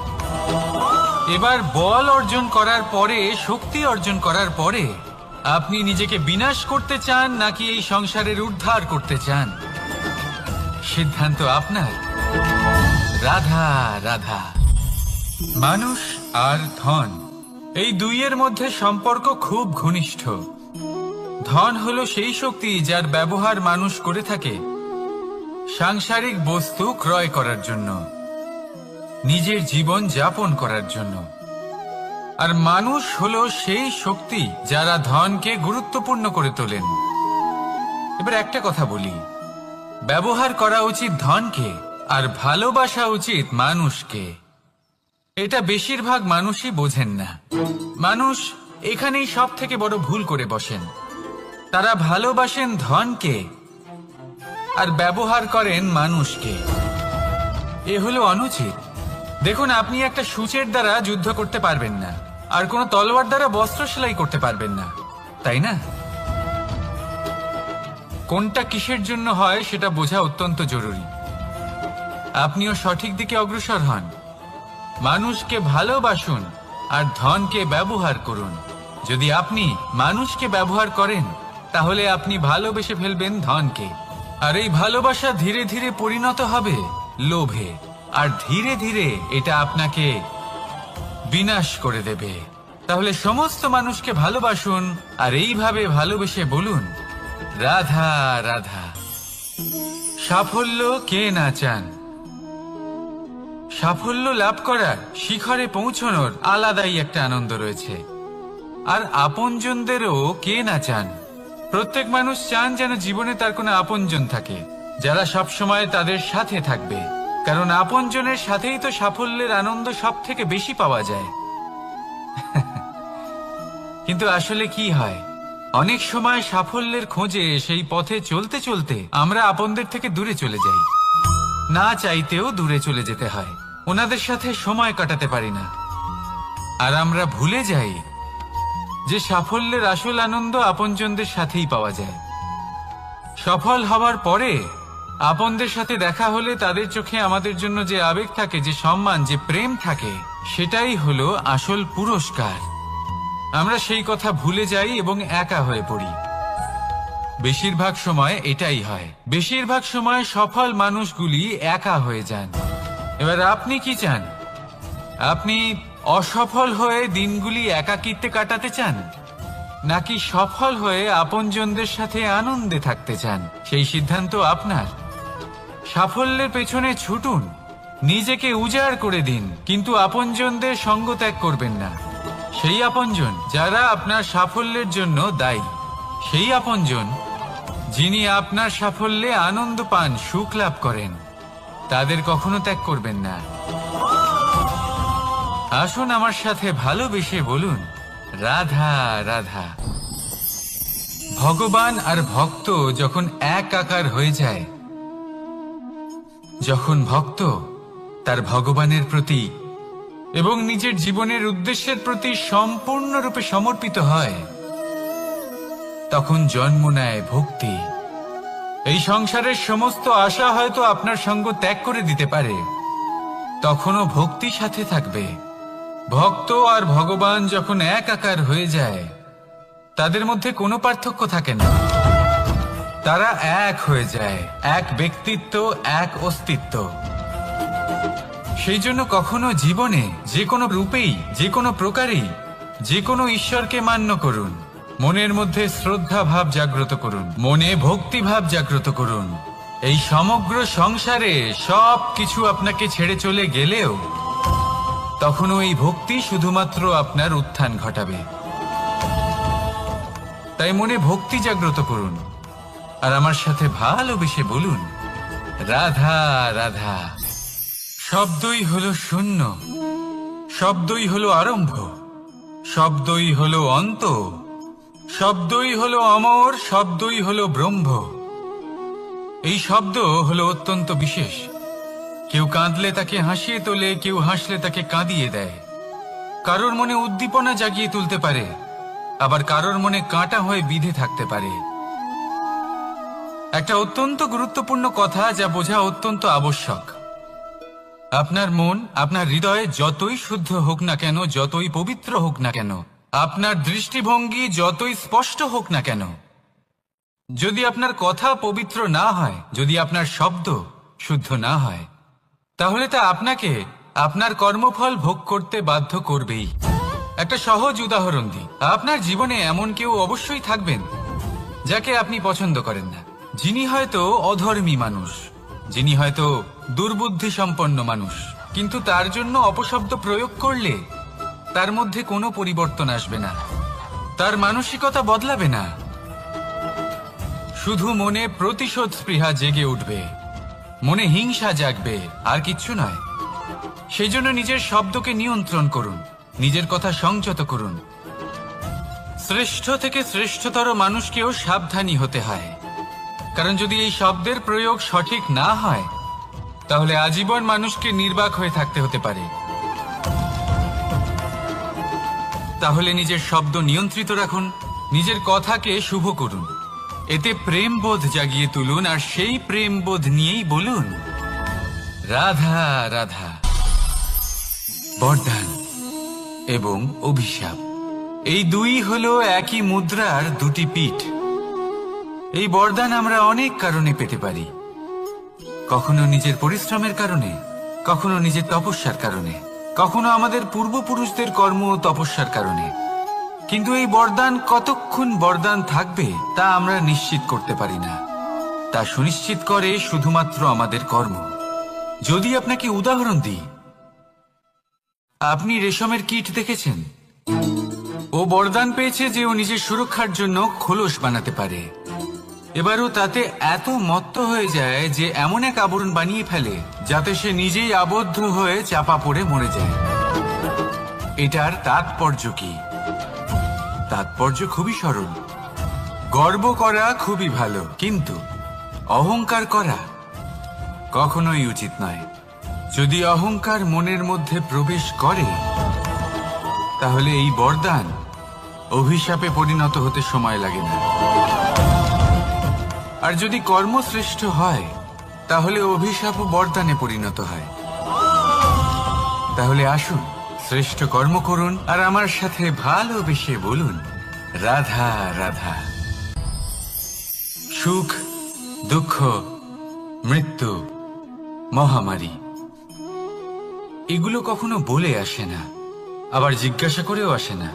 এবার বল অর্জন করার পরে, শক্তি অর্জন করার পরে, আপনি নিজেকে বিনাশ করতে চান নাকি এই সংসারের উদ্ধার করতে চান? সিদ্ধান্ত আপনার। রাধা রাধা। মানুষ আর ধন, এই দুইয়ের মধ্যে সম্পর্ক খুব ঘনিষ্ঠ। ধন হলো সেই শক্তি যার ব্যবহার মানুষ করে থাকে সাংসারিক বস্তু ক্রয় করার জন্য, নিজের জীবন যাপন করার জন্য। আর মানুষ হলো সেই শক্তি যারা ধনকে গুরুত্বপূর্ণ করে তোলেন। এবার একটা কথা বলি, ব্যবহার করা উচিত ধনকে আর ভালোবাসা উচিত মানুষকে। এটা বেশিরভাগ মানুষই বোঝেন না। মানুষ এখানেই সব থেকে বড় ভুল করে বসেন। তারা ভালোবাসেন ধনকে আর ব্যবহার করেন মানুষকে। এ হলো অনুচিত। দেখুন, আপনি একটা সূচের দ্বারা যুদ্ধ করতে পারবেন না, আর কোনো তলোয়ার দ্বারা বস্ত্র সেলাই করতে পারবেন না, তাই না? কোনটা কিসের জন্য হয় সেটা বোঝা অত্যন্ত জরুরি। আপনিও সঠিক দিকে অগ্রসর হন। মানুষকে ভালোবাসুন আর ধনকে ব্যবহার করুন। যদি আপনি মানুষকে ব্যবহার করেন তাহলে আপনি ভালোবেসে ফেলবেন ধনকে, আর এই ভালোবাসা ধীরে ধীরে পরিণত হবে লোভে, আর ধীরে ধীরে এটা আপনাকে বিনাশ করে দেবে। তাহলে সমস্ত মানুষকে ভালোবাসুন আর এইভাবে ভালোবেসে বলুন, রাধা রাধা। সাফল্য কে না চান? সাফল্য লাভ করার, শিখরে পৌঁছানোর আলাদাই একটা আনন্দ রয়েছে। আর আপনজনদেরও কে না চান? প্রত্যেক মানুষ চান যেন জীবনে তার কোনো আপনজন থাকে, যারা সব সময় তাদের সাথে থাকবে। কারণ আপনজনের সাথেই তো সাফল্যের আনন্দ সব থেকে বেশি পাওয়া যায়। কিন্তু আসলে কি হয়, অনেক সময় সাফল্যের খোঁজে সেই পথে চলতে চলতে আমরা আপনদের থেকে দূরে চলে যাই। না চাইতেও দূরে চলে যেতে হয়, ওনাদের সাথে সময় কাটাতে পারি না। আর আমরা ভুলে যাই যে সাফল্যের আসল আনন্দ আপনজনদের সাথেই পাওয়া যায়। সফল হওয়ার পরে আপনদের সাথে দেখা হলে তাদের চোখে আমাদের জন্য যে আবেগ থাকে, যে সম্মান, যে প্রেম থাকে, সেটাই হলো আসল পুরস্কার। আমরা সেই কথা ভুলে যাই এবং একা হয়ে পড়ি। বেশিরভাগ সময় এটাই হয়। বেশিরভাগ সময় সফল মানুষগুলি একা হয়ে যান। এবার আপনি কি চান? আপনি অসফল হয়ে দিনগুলি একাকিত্বে কাটাতে চান, নাকি সফল হয়ে আপনজনদের সাথে আনন্দে থাকতে চান? সেই সিদ্ধান্ত আপনার। সাফল্যের পেছনে ছুটুন, নিজেকে উজাড় করে দিন, কিন্তু আপনজনদের সঙ্গ ত্যাগ করবেন না। সেই আপনজন যারা আপনার সাফল্যের জন্য দায়ী, সেই আপনজন যিনি আপনার সাফল্যে আনন্দ পান, সুখ লাভ করেন, তাদের কখনো ত্যাগ করবেন না। আসুন আমার সাথে ভালোবেসে বলুন, রাধা রাধা। ভগবান আর ভক্ত যখন এক আকার হয়ে যায়, যখন ভক্ত তার ভগবানের প্রতি এবং নিজের জীবনের উদ্দেশ্যের প্রতি সম্পূর্ণরূপে সমর্পিত হয়, তখন জন্ম নেয় ভক্তি। এই সংসারের সমস্ত আশা হয়তো আপনার সঙ্গ ত্যাগ করে দিতে পারে, তখনও ভক্তি সাথে থাকবে। ভক্ত আর ভগবান যখন এক আকার হয়ে যায়, তাদের মধ্যে কোনো পার্থক্য থাকে না। তারা এক হয়ে যায়, এক ব্যক্তিত্ব, এক অস্তিত্ব। সেই জন্য কখনো জীবনে যে কোনো রূপেই, যে কোনো প্রকারেই, যে কোনো ঈশ্বরকে মান্য করুন। মনের মধ্যে শ্রদ্ধা ভাব জাগ্রত করুন, মনে ভক্তি ভাব জাগ্রত করুন। এই সমগ্র সংসারে সব কিছু আপনাকে ছেড়ে চলে গেলেও তখনও এই ভক্তি শুধুমাত্র আপনার উত্থান ঘটাবে। তাই মনে ভক্তি জাগ্রত করুন আর আমার সাথে ভালোবেসে বলুন, রাধা রাধা। শব্দই হলো শূন্য, শব্দই হলো আরম্ভ, শব্দই হলো অন্ত, শব্দই হলো অমর, শব্দই হলো ব্রহ্ম। এই শব্দ হলো অত্যন্ত বিশেষ। কেউ কাঁদলে তাকে হাসিয়ে তোলে, কেউ হাসলে তাকে কাঁদিয়ে দেয়। কারোর মনে উদ্দীপনা জাগিয়ে তুলতে পারে, আবার কারোর মনে কাঁটা হয়ে বিঁধে থাকতে পারে। একটা অত্যন্ত গুরুত্বপূর্ণ কথা যা বোঝা অত্যন্ত আবশ্যক। আপনার মন, আপনার হৃদয় যতই শুদ্ধ হোক না কেন, যতই পবিত্র হোক না কেন, আপনার দৃষ্টিভঙ্গি যতই স্পষ্ট হোক না কেন, যদি আপনার কথা পবিত্র না হয়, যদি আপনার শব্দ শুদ্ধ না হয়, তাহলে তা আপনাকে আপনার কর্মফল ভোগ করতে বাধ্য করবেই। একটা সহজ উদাহরণ দিই। আপনার জীবনে এমন কেউ অবশ্যই থাকবেন যাকে আপনি পছন্দ করেন না, যিনি হয়তো অধর্মী মানুষ, যিনি হয়তো দুর্বুদ্ধি সম্পন্ন মানুষ, কিন্তু তার জন্য অপশব্দ প্রয়োগ করলে তার মধ্যে কোনো পরিবর্তন আসবে না, তার মানসিকতা বদলাবে না, শুধু মনে প্রতিশোধ স্পৃহা জেগে উঠবে, মনে হিংসা জাগবে, আর কিচ্ছু নয়। সেই জন্য নিজের শব্দকে নিয়ন্ত্রণ করুন, নিজের কথা সংযত করুন। শ্রেষ্ঠ থেকে শ্রেষ্ঠতর মানুষকেও সাবধানী হতে হয়, কারণ যদি এই শব্দের প্রয়োগ সঠিক না হয়, তাহলে আজীবন মানুষকে নির্বাক হয়ে থাকতে হতে পারে। তাহলে নিজের শব্দ নিয়ন্ত্রিত রাখুন, নিজের কথাকে শুভ করুন, এতে প্রেমবোধ জাগিয়ে তুলুন, আর সেই প্রেমবোধ নিয়েই বলুন রাধা রাধা। বরদান এবং অভিশাপ, এই দুই হলো একই মুদ্রার দুটি পিঠ। এই বরদান আমরা অনেক কারণে পেতে পারি, কখনো নিজের পরিশ্রমের কারণে, কখনো নিজের তপস্যার কারণে, কখনো আমাদের পূর্বপুরুষদের কর্ম ও তপস্যার কারণে। কিন্তু এই বরদান কতক্ষণ বরদান থাকবে তা আমরা নিশ্চিত করতে পারি না, তা সুনিশ্চিত করে শুধুমাত্র আমাদের কর্ম। যদি আপনাকে উদাহরণ দিই, আপনি রেশমের কীট দেখেছেন? ও বরদান পেয়েছে যে ও নিজের সুরক্ষার জন্য খোলস বানাতে পারে। এবারও তাতে এত মত্ত হয়ে যায় যে এমন এক আবরণ বানিয়ে ফেলে যাতে সে নিজেই আবদ্ধ হয়ে চাপা পড়ে মরে যায়। এটার তাৎপর্য কি? তাৎপর্য খুবই সরল। গর্ব করা খুবই ভালো, কিন্তু অহংকার করা কখনোই উচিত নয়। যদি অহংকার মনের মধ্যে প্রবেশ করে, তাহলে এই বরদান অভিশাপে পরিণত হতে সময় লাগে না। আর যদি কর্মশ্রেষ্ঠ হয়, তাহলে অভিশাপ ও বরদানে পরিণত হয়। তাহলে আসুন শ্রেষ্ঠ কর্ম করুন, আর আমার সাথে ভালোবেসে বলুন রাধা রাধা। সুখ, দুঃখ, মৃত্যু, মহামারী, এগুলো কখনো বলে আসে না, আবার জিজ্ঞাসা করেও আসে না।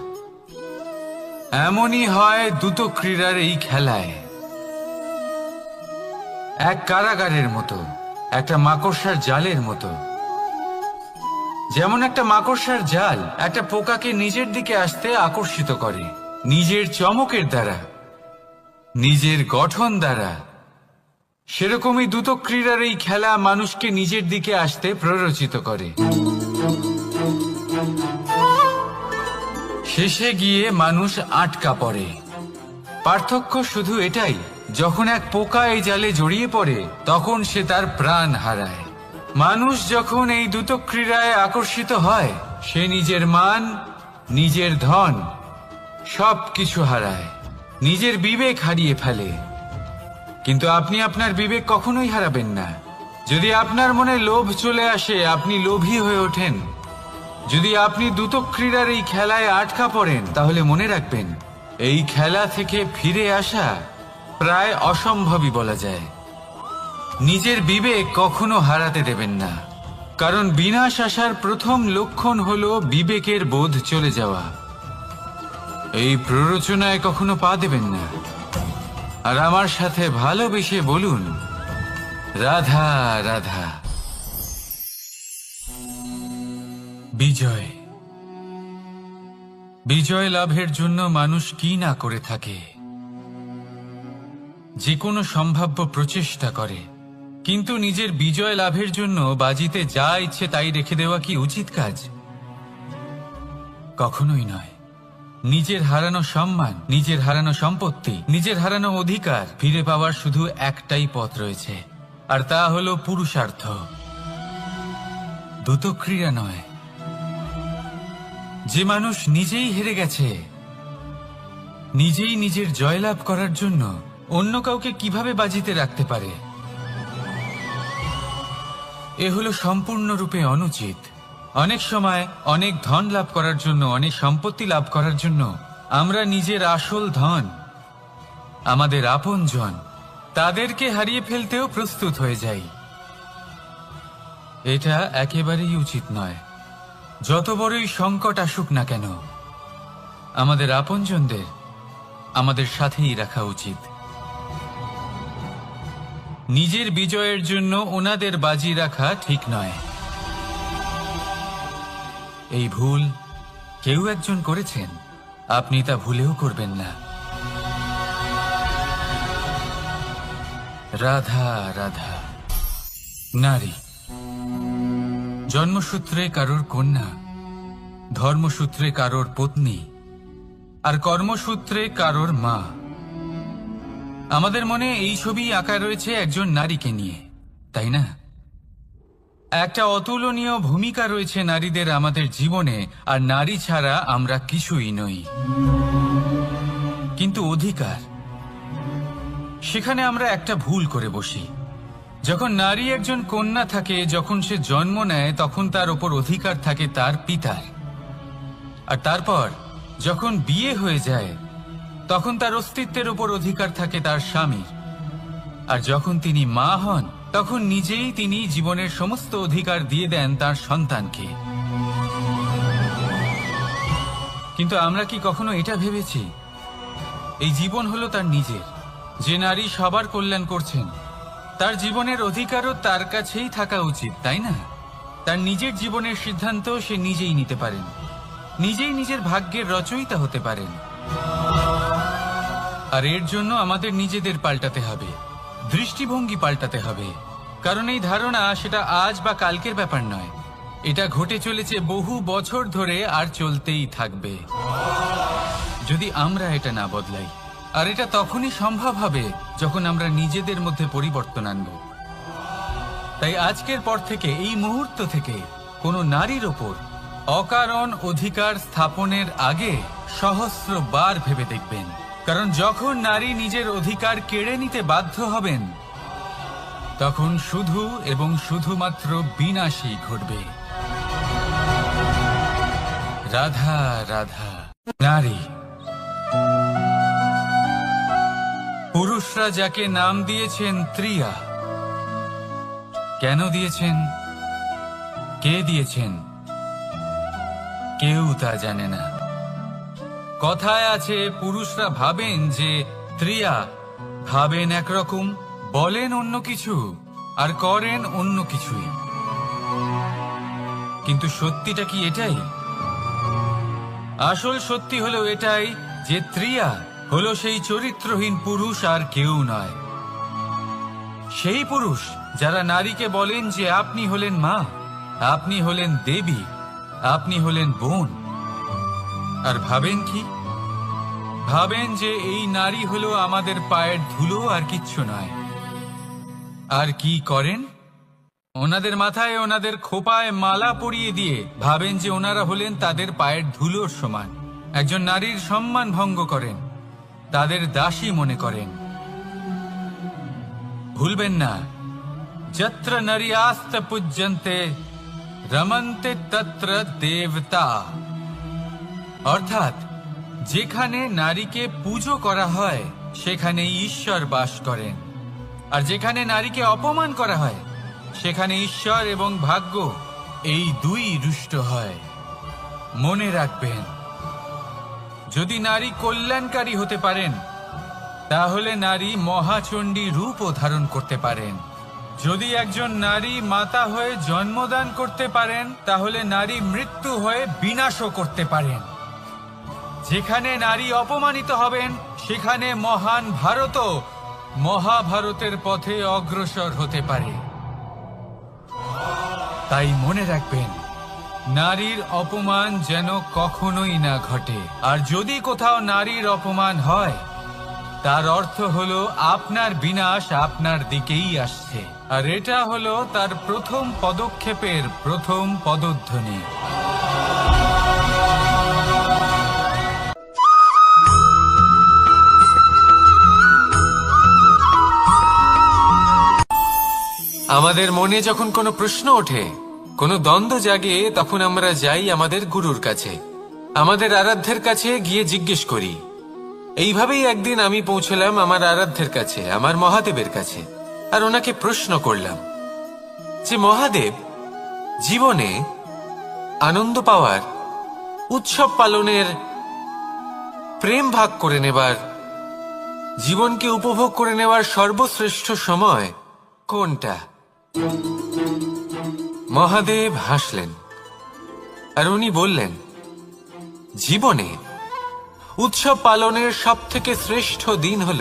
এমনই হয় দ্রুত ক্রীড়ার এই খেলায়। এক কারাগারের মতো, একটা মাকড়সার জালের মতো। যেমন একটা মাকড়সার জাল একটা পোকাকে নিজের দিকে আসতে আকর্ষিত করে নিজের চমকের দ্বারা, নিজের গঠন দ্বারা, সেরকমই দ্রুত ক্রীড়ার এই খেলা মানুষকে নিজের দিকে আসতে প্ররোচিত করে। শেষে গিয়ে মানুষ আটকা পড়ে। পার্থক্য শুধু এটাই, যখন এক পোকা এই জালে জড়িয়ে পড়ে তখন সে তার প্রাণ হারায়। মানুষ যখন এই দ্রুত ক্রীড়ায় আকর্ষিত হয়, সে নিজের মান, নিজের ধন সবকিছু হারায়, নিজের বিবেক হারিয়ে ফেলে। কিন্তু আপনি আপনার বিবেক কখনোই হারাবেন না। যদি আপনার মনে লোভ চলে আসে, আপনি লোভী হয়ে ওঠেন। যদি আপনি দ্রুত ক্রীড়ার এই খেলায় আটকা পড়েন, তাহলে মনে রাখবেন এই খেলা থেকে ফিরে আসা প্রায় অসম্ভবই বলা যায়। নিজের বিবেক কখনো হারাতে দেবেন না, কারণ বিনাশ আসার প্রথম লক্ষণ হলো বিবেকের বোধ চলে যাওয়া। এই প্ররোচনায় কখনো পা দেবেন না। আর আমার সাথে ভালোবেসে বলুন রাধা রাধা। বিজয়, বিজয় লাভের জন্য মানুষ কি না করে থাকে, যে কোনো সম্ভাব্য প্রচেষ্টা করে। কিন্তু নিজের বিজয় লাভের জন্য বাজিতে যা ইচ্ছে তাই রেখে দেওয়া কি উচিত কাজ? কখনোই নয়। নিজের হারানো সম্মান, নিজের হারানো সম্পত্তি, নিজের হারানো অধিকার ফিরে পাওয়ার শুধু একটাই পথ রয়েছে, আর তা হলো পুরুষার্থ, দ্রুত ক্রীড়া নয়। যে মানুষ নিজেই হেরে গেছে, নিজেই নিজের জয়লাভ করার জন্য অন্য কাউকে কিভাবে বাজিতে রাখতে পারে? এ হলো সম্পূর্ণরূপে অনুচিত। অনেক সময় অনেক ধন লাভ করার জন্য, অনেক সম্পত্তি লাভ করার জন্য আমরা নিজের আসল ধন, আমাদের আপনজন, তাদেরকে হারিয়ে ফেলতেও প্রস্তুত হয়ে যাই। এটা একেবারেই উচিত নয়। যত বড়ই সংকট আসুক না কেন, আমাদের আপনজনদের আমাদের সাথেই রাখা উচিত। নিজের বিজয়ের জন্য ওনাদের বাজি রাখা ঠিক নয়। এই ভুল কেউ একজন করেছেন, আপনি তা ভুলেও করবেন না। রাধা রাধা। নারী জন্মসূত্রে কারোর কন্যা, ধর্মসূত্রে কারোর পত্নী, আর কর্মসূত্রে কারোর মা। আমাদের মনে এই ছবি আঁকা রয়েছে একজন নারীকে নিয়ে, তাই না? একটা অতুলনীয় ভূমিকা রয়েছে নারীদের আমাদের জীবনে, আর নারী ছাড়া আমরা কিছুই নই। কিন্তু অধিকার, সেখানে আমরা একটা ভুল করে বসি। যখন নারী একজন কন্যা থাকে, যখন সে জন্ম নেয়, তখন তার ওপর অধিকার থাকে তার পিতার। আর তারপর যখন বিয়ে হয়ে যায়, তখন তার অস্তিত্বের ওপর অধিকার থাকে তার স্বামীর। আর যখন তিনি মা হন, তখন নিজেই তিনি জীবনের সমস্ত অধিকার দিয়ে দেন তার সন্তানকে। কিন্তু আমরা কি কখনো এটা ভেবেছি এই জীবন হলো তার নিজের? যে নারী সবার কল্যাণ করছেন, তার জীবনের অধিকারও তার কাছেই থাকা উচিত, তাই না? তার নিজের জীবনের সিদ্ধান্ত সে নিজেই নিতে পারেন, নিজেই নিজের ভাগ্যের রচয়িতা হতে পারেন। আর এর জন্য আমাদের নিজেদের পাল্টাতে হবে, দৃষ্টিভঙ্গি পাল্টাতে হবে। কারণ এই ধারণা সেটা আজ বা কালকের ব্যাপার নয়, এটা ঘটে চলেছে বহু বছর ধরে, আর চলতেই থাকবে যদি আমরা এটা না বদলাই। আর এটা তখনই সম্ভব হবে যখন আমরা নিজেদের মধ্যে পরিবর্তন আনব। তাই আজকের পর থেকে, এই মুহূর্ত থেকে, কোনো নারীর ওপর অকারণ অধিকার স্থাপনের আগে সহস্রবার ভেবে দেখবেন। কারণ যখন নারী নিজের অধিকার কেড়ে নিতে বাধ্য হবেন, তখন শুধু এবং শুধুমাত্র বিনাশই ঘটবে। রাধা রাধা। নারী, পুরুষরা যাকে নাম দিয়েছেন ত্রিয়া, কেন দিয়েছেন, কে দিয়েছেন, কেউ তা জানে না। কথায় আছে, পুরুষরা ভাবেন যে ত্রিয়া, ভাবেন একরকম, বলেন অন্য কিছু, আর করেন অন্য কিছুই। কিন্তু সত্যিটা কি এটাই? আসল সত্যি হলো এটাই যে ত্রিয়া হলো সেই চরিত্রহীন পুরুষ, আর কেউ নয়। সেই পুরুষ যারা নারীকে বলেন যে আপনি হলেন মা, আপনি হলেন দেবী, আপনি হলেন বোন। আর ভাবেন কি? ভাবেন যে এই নারী হলো আমাদের পায়ের ধুলো, আর কিচ্ছু নয়। আর কি করেন? ওনাদের মাথায়, ওনাদের খোপায় মালা পরিয়ে দিয়ে ভাবেন যে ওনারা হলেন তাদের পায়ের ধুলোর সমান। একজন নারীর সম্মান ভঙ্গ করেন, তাদের দাসী মনে করেন। ভুলবেন না, যত্র নারী আস্ত পূজ্যন্তে রমন্তে তত্র দেবতা। অর্থাৎ যেখানে নারীকে পুজো করা হয়, সেখানে ঈশ্বর বাস করেন। আর যেখানে নারীকে অপমান করা হয়, সেখানে ঈশ্বর এবং ভাগ্য এই দুই রুষ্ট হয়। মনে রাখবেন, যদি নারী কল্যাণকারী হতে পারেন, তাহলে নারী মহাচণ্ডী রূপও ধারণ করতে পারেন। যদি একজন নারী মাতা হয়ে জন্মদান করতে পারেন, তাহলে নারী মৃত্যু হয়ে বিনাশও করতে পারেন। যেখানে নারী অপমানিত হবেন, সেখানে মহান ভারতও মহাভারতের পথে অগ্রসর হতে পারে। তাই মনে রাখবেন, নারীর অপমান যেন কখনোই না ঘটে। আর যদি কোথাও নারীর অপমান হয়, তার অর্থ হলো আপনার বিনাশ আপনার দিকেই আসছে। আর এটা হলো তার প্রথম পদক্ষেপের প্রথম পদধ্বনি। আমাদের মনে যখন কোনো প্রশ্ন ওঠে, কোনো দ্বন্দ্ব জাগে, তখন আমরা যাই আমাদের গুরুর কাছে, আমাদের আরাধ্যের কাছে গিয়ে জিজ্ঞেস করি, এইভাবেই একদিন আমি পৌঁছলাম আমার আরাধ্যের কাছে, আমার মহাদেবের কাছে, আর ওনাকে প্রশ্ন করলাম যে মহাদেব, জীবনে আনন্দ পাওয়ার, উৎসব পালনের, প্রেম ভাগ করে নেবার, জীবনকে উপভোগ করে নেওয়ার সর্বশ্রেষ্ঠ সময় কোনটা? মহাদেব হাসলেন আর উনি বললেন, জীবনে উৎসব পালনের সব থেকে শ্রেষ্ঠ দিন হল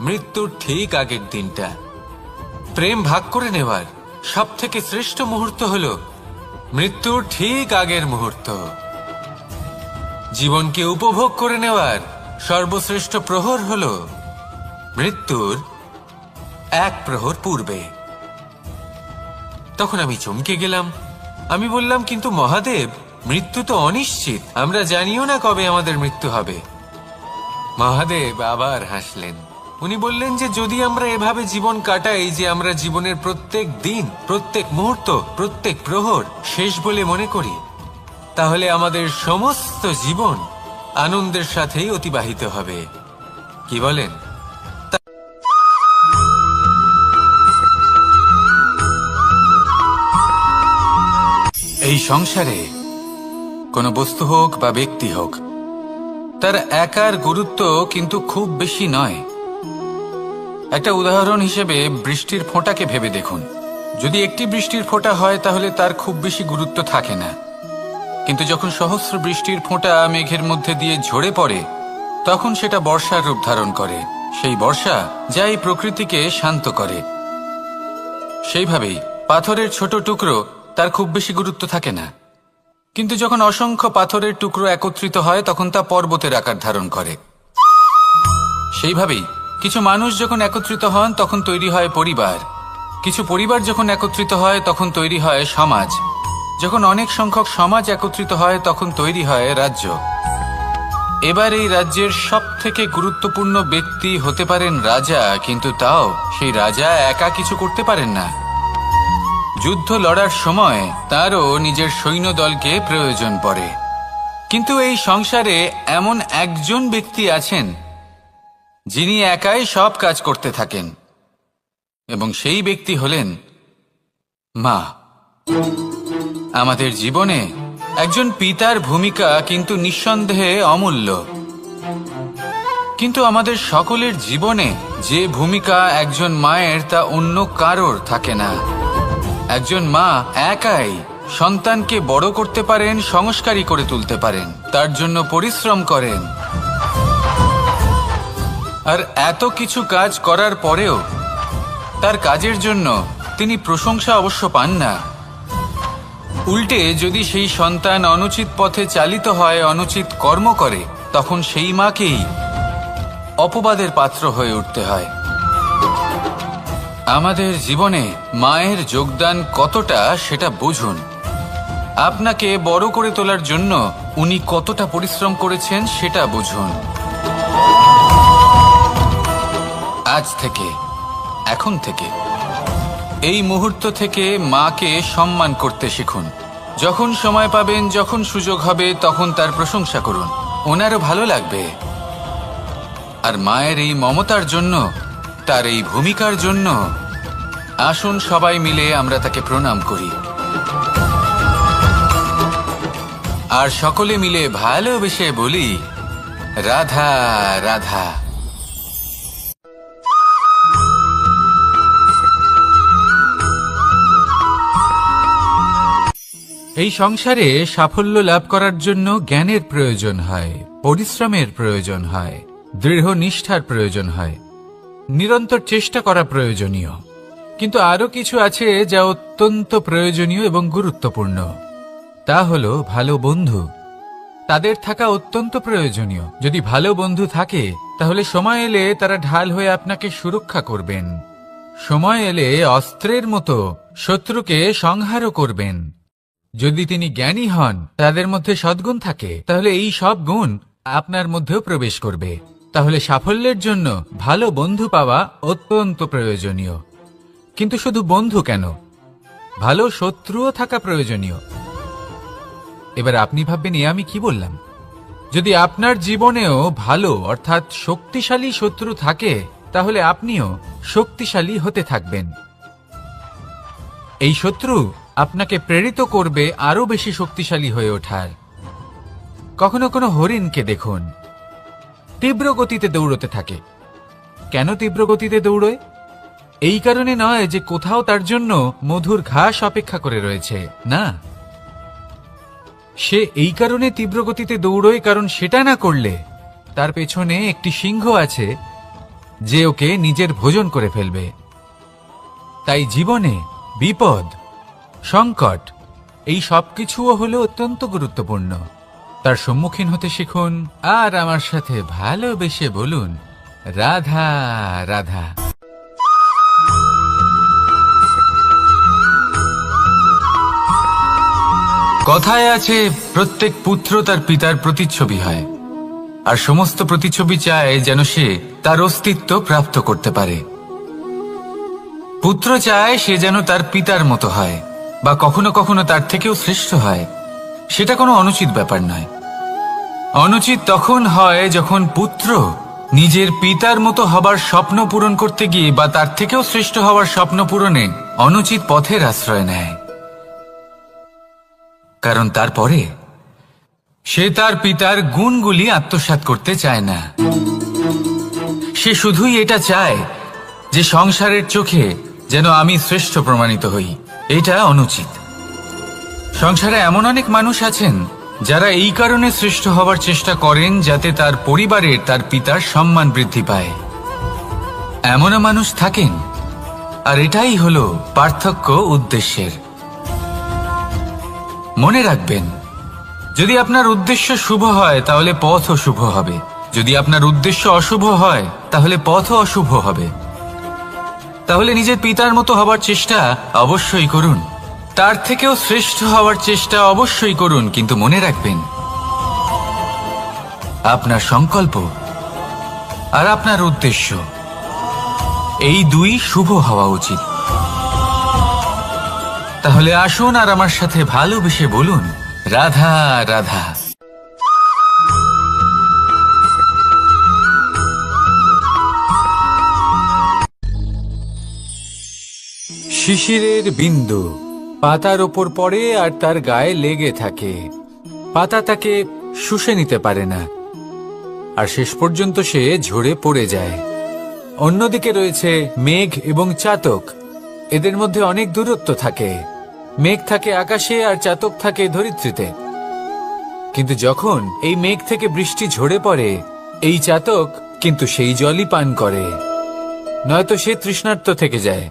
মৃত্যুর ঠিক আগের দিনটা। প্রেম ভাগ করে নেওয়ার সব থেকে শ্রেষ্ঠ মুহূর্ত হল মৃত্যুর ঠিক আগের মুহূর্ত। জীবনকে উপভোগ করে নেওয়ার সর্বশ্রেষ্ঠ প্রহর হল মৃত্যুর এক প্রহর পূর্বে। তখন আমি চমকে গেলাম। আমি বললাম, কিন্তু মহাদেব, মৃত্যু তো অনিশ্চিত, আমরা জানিও না কবে আমাদের মৃত্যু হবে। মহাদেব আবার হাসলেন। উনি বললেন যে যদি আমরা এভাবে জীবন কাটাই যে আমরা জীবনের প্রত্যেক দিন, প্রত্যেক মুহূর্ত, প্রত্যেক প্রহর শেষ বলে মনে করি, তাহলে আমাদের সমস্ত জীবন আনন্দের সাথেই অতিবাহিত হবে। কি বলেন? এই সংসারে কোনো বস্তু হোক বা ব্যক্তি হোক, তার একার গুরুত্ব কিন্তু খুব বেশি নয়। একটা উদাহরণ হিসেবে বৃষ্টির ফোঁটাকে ভেবে দেখুন। যদি একটি বৃষ্টির ফোঁটা হয় তাহলে তার খুব বেশি গুরুত্ব থাকে না, কিন্তু যখন সহস্র বৃষ্টির ফোঁটা মেঘের মধ্যে দিয়ে ঝরে পড়ে, তখন সেটা বর্ষার রূপ ধারণ করে। সেই বর্ষা যা এই প্রকৃতিকে শান্ত করে। সেইভাবেই পাথরের ছোট টুকরো, তার খুব বেশি গুরুত্ব থাকে না, কিন্তু যখন অসংখ্য পাথরের টুকরো একত্রিত হয় তখন তা পর্বতের আকার ধারণ করে। সেইভাবেই কিছু মানুষ যখন একত্রিত হন তখন তৈরি হয় পরিবার, কিছু পরিবার যখন একত্রিত হয় তখন তৈরি হয় সমাজ, যখন অনেক সংখ্যক সমাজ একত্রিত হয় তখন তৈরি হয় রাজ্য। এবার এই রাজ্যের সব থেকে গুরুত্বপূর্ণ ব্যক্তি হতে পারেন রাজা, কিন্তু তাও সেই রাজা একা কিছু করতে পারেন না। যুদ্ধ লড়ার সময় তারও নিজের সৈন্যদলকে প্রয়োজন পড়ে। কিন্তু এই সংসারে এমন একজন ব্যক্তি আছেন যিনি একাই সব কাজ করতে থাকেন, এবং সেই ব্যক্তি হলেন মা। আমাদের জীবনে একজন পিতার ভূমিকা কিন্তু নিঃসন্দেহে অমূল্য, কিন্তু আমাদের সকলের জীবনে যে ভূমিকা একজন মায়ের তা অন্য কারোর থাকে না। একজন মা একাই সন্তানকে বড় করতে পারেন, সংস্কারী করে তুলতে পারেন, তার জন্য পরিশ্রম করেন। আর এত কিছু কাজ করার পরেও তার কাজের জন্য তিনি প্রশংসা অবশ্য পান না। উল্টে যদি সেই সন্তান অনুচিত পথে চালিত হয়, অনুচিত কর্ম করে, তখন সেই মাকেই অপবাদের পাত্র হয়ে উঠতে হয়। আমাদের জীবনে মায়ের যোগদান কতটা সেটা বুঝুন। আপনাকে বড় করে তোলার জন্য উনি কতটা পরিশ্রম করেছেন সেটা বুঝুন। আজ থেকে, এখন থেকে, এই মুহূর্ত থেকে মাকে সম্মান করতে শিখুন। যখন সময় পাবেন, যখন সুযোগ হবে, তখন তার প্রশংসা করুন, ওনারও ভালো লাগবে। আর মায়ের এই মমতার জন্য, তার এই ভূমিকার জন্য আসুন সবাই মিলে আমরা তাকে প্রণাম করি, আর সকলে মিলে ভালোবেসে বলি, রাধা রাধা। এই সংসারে সাফল্য লাভ করার জন্য জ্ঞানের প্রয়োজন হয়, পরিশ্রমের প্রয়োজন হয়, দৃঢ় নিষ্ঠার প্রয়োজন হয়, নিরন্তর চেষ্টা করা প্রয়োজনীয়। কিন্তু আরো কিছু আছে যা অত্যন্ত প্রয়োজনীয় এবং গুরুত্বপূর্ণ। তা হলো ভালো বন্ধু। তাদের থাকা অত্যন্ত প্রয়োজনীয়। যদি ভালো বন্ধু থাকে তাহলে সময় এলে তারা ঢাল হয়ে আপনাকে সুরক্ষা করবেন। সময় এলে অস্ত্রের মতো শত্রুকে সংহারও করবেন। যদি তিনি জ্ঞানী হন, তাদের মধ্যে সদ্গুণ থাকে, তাহলে এই সব গুণ আপনার মধ্যেও প্রবেশ করবে। তাহলে সাফল্যের জন্য ভালো বন্ধু পাওয়া অত্যন্ত প্রয়োজনীয়। কিন্তু শুধু বন্ধু কেন, ভালো শত্রুও থাকা প্রয়োজনীয়। এবার আপনি ভাববেন, এ আমি কি বললাম? যদি আপনার জীবনেও ভালো অর্থাৎ শক্তিশালী শত্রু থাকে তাহলে আপনিও শক্তিশালী হতে থাকবেন। এই শত্রু আপনাকে প্রেরিত করবে আরো বেশি শক্তিশালী হয়ে ওঠার। কখনো কোনো হরিণকে দেখুন, তীব্র গতিতে দৌড়তে থাকে। কেন তীব্র গতিতে দৌড়য়? এই কারণে নয় যে কোথাও তার জন্য মধুর ঘাস অপেক্ষা করে রয়েছে, না, সে এই কারণে তীব্র গতিতে দৌড়য় কারণ সেটা না করলে তার পেছনে একটি সিংহ আছে যে ওকে নিজের ভোজন করে ফেলবে। তাই জীবনে বিপদ, সংকট এই সবকিছুও হলো অত্যন্ত গুরুত্বপূর্ণ। তার সম্মুখীন হতে শিখুন আর আমার সাথে ভালোবেসে বলুন, রাধা রাধা। কথায় আছে, প্রত্যেক পুত্র তার পিতার প্রতিচ্ছবি হয়, আর সমস্ত প্রতিচ্ছবি চায় যেন সে তার অস্তিত্ব প্রাপ্ত করতে পারে। পুত্র চায় সে যেন তার পিতার মতো হয় বা কখনো কখনো তার থেকেও শ্রেষ্ঠ হয়। সেটা কোনো অনুচিত ব্যাপার নয়। অনুচিত তখন হয় যখন পুত্র নিজের পিতার মতো হবার স্বপ্ন পূরণ করতে গিয়ে বা তার থেকেও শ্রেষ্ঠ হওয়ার স্বপ্ন পূরণে অনুচিত পথের আশ্রয় নেয়। কারণ তারপরে সে তার পিতার গুণগুলি আত্মসাৎ করতে চায় না। সে শুধুই এটা চায় যে সংসারের চোখে যেন আমি শ্রেষ্ঠ প্রমাণিত হই। এটা অনুচিত। সংসারে এমন অনেক মানুষ আছেন যারা এই কারণে শ্রেষ্ঠ হবার চেষ্টা করেন যাতে তার পরিবারের তার পিতার সম্মান বৃদ্ধি পায়। এমনও মানুষ থাকেন, আর এটাই হলো পার্থক্য উদ্দেশ্যের। মনে রাখবেন, যদি আপনার উদ্দেশ্য শুভ হয় তাহলে পথও শুভ হবে, যদি আপনার উদ্দেশ্য অশুভ হয় তাহলে পথও অশুভ হবে। তাহলে নিজের পিতার মতো হবার চেষ্টা অবশ্যই করুন, তার থেকেও শ্রেষ্ঠ হওয়ার চেষ্টা অবশ্যই করুন, কিন্তু মনে রাখবেন আপনার সংকল্প আর আপনার উদ্দেশ্য এই দুই শুভ হওয়া উচিত। তাহলে আসুন আর আমার সাথে ভালোবেসে বলুন, রাধা রাধা। শিশিরের বিন্দু পাতার ওপর পড়ে আর তার গায়ে লেগে থাকে। পাতা তাকে শুষে নিতে পারে না, আর শেষ পর্যন্ত সে ঝরে পড়ে যায়। অন্যদিকে রয়েছে মেঘ এবং চাতক। এদের মধ্যে অনেক দূরত্ব থাকে। মেঘ থাকে আকাশে আর চাতক থাকে ধরিত্রীতে। কিন্তু যখন এই মেঘ থেকে বৃষ্টি ঝরে পড়ে, এই চাতক কিন্তু সেই জলই পান করে, নয়তো সে তৃষ্ণার্ত থেকে যায়।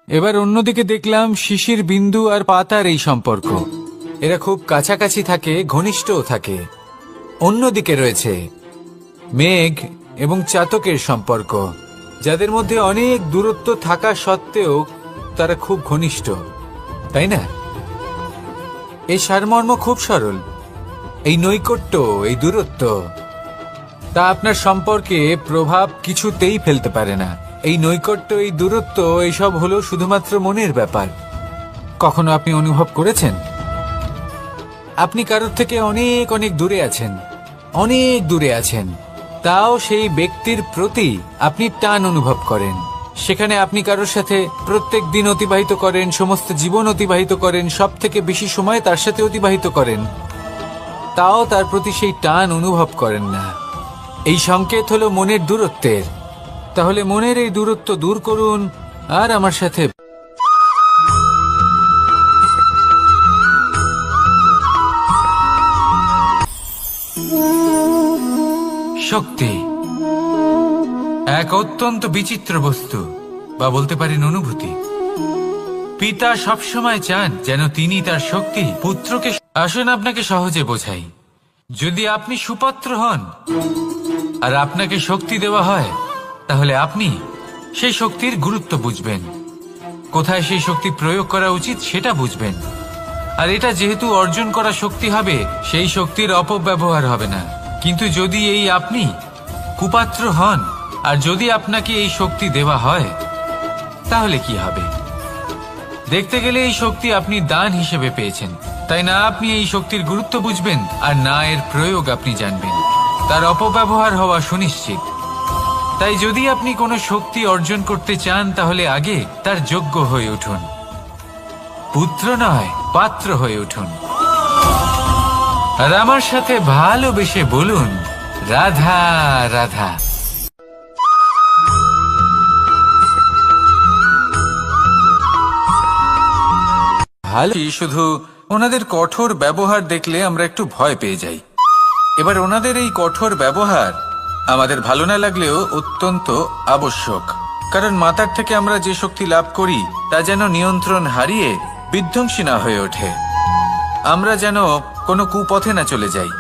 এবার অন্যদিকে দেখলাম শিশির বিন্দু আর পাতার এই সম্পর্ক। এরা খুব কাছাকাছি থাকে, ঘনিষ্ঠও থাকে। অন্যদিকে রয়েছে মেঘ এবং চাতকের সম্পর্ক, যাদের মধ্যে অনেক দূরত্ব থাকা সত্ত্বেও তারা খুব ঘনিষ্ঠ, তাই না? এই সারমর্ম খুব সরল। এই নৈকট্য, এই দূরত্ব, তা আপনার সম্পর্কে প্রভাব কিছুতেই ফেলতে পারে না। এই নৈকট্য, এই দূরত্ব, এইসব হলো শুধুমাত্র মনের ব্যাপার। কখনো আপনি অনুভব করেছেন আপনি কারোর থেকে অনেক অনেক দূরে আছেন, অনেক দূরে আছেন, তাও সেই ব্যক্তির প্রতি আপনি টান অনুভব করেন। সেখানে আপনি কারোর সাথে প্রত্যেক দিন অতিবাহিত করেন, সমস্ত জীবন অতিবাহিত করেন, সব থেকে বেশি সময় তার সাথে অতিবাহিত করেন, তাও তার প্রতি সেই টান অনুভব করেন না। এই সংকেত হলো মনের দূরত্বের। তাহলে মনের এই দূরত্ব দূর করুন আর আমার সাথে শক্তি এক অত্যন্ত বিচিত্র বস্তু, বা বলতে পারেন অনুভূতি। পিতা সবসময় চান যেন তিনি তার শক্তি পুত্রকে। আসুন আপনাকে সহজে বোঝাই। যদি আপনি সুপাত্র হন আর আপনাকে শক্তি দেওয়া হয়, তাহলে আপনি সেই শক্তির গুরুত্ব বুঝবেন, কোথায় সেই শক্তি প্রয়োগ করা উচিত সেটা বুঝবেন। আর এটা যেহেতু অর্জন করা শক্তি হবে, সেই শক্তির অপব্যবহার হবে না। কিন্তু যদি এই আপনি কুপাত্র হন আর যদি আপনাকে এই শক্তি দেওয়া হয়, তাহলে কি হবে? দেখতে গেলে এই শক্তি আপনি দান হিসেবে পেয়েছেন, তাই না আপনি এই শক্তির গুরুত্ব বুঝবেন আর না এর প্রয়োগ আপনি জানবেন। তার অপব্যবহার হওয়া সুনিশ্চিত। তাই যদি আপনি কোনো শক্তি অর্জন করতে চান তাহলে আগে তার যোগ্য হয়ে উঠুন। পুত্র নয়, পাত্র হয়ে উঠুন। আর আমার সাথে ভালোবেসে বলুন, রাধা রাধা। ভালো, শুধু ওনাদের কঠোর ব্যবহার দেখলে আমরা একটু ভয় পেয়ে যাই। এবার ওনাদের এই কঠোর ব্যবহার আমাদের ভালো না লাগলেও অত্যন্ত আবশ্যক, কারণ মাতার থেকে আমরা যে শক্তি লাভ করি তা যেন নিয়ন্ত্রণ হারিয়ে বিধ্বংসী না হয়ে ওঠে। আমরা যেন কোনো কুপথে না চলে যাই,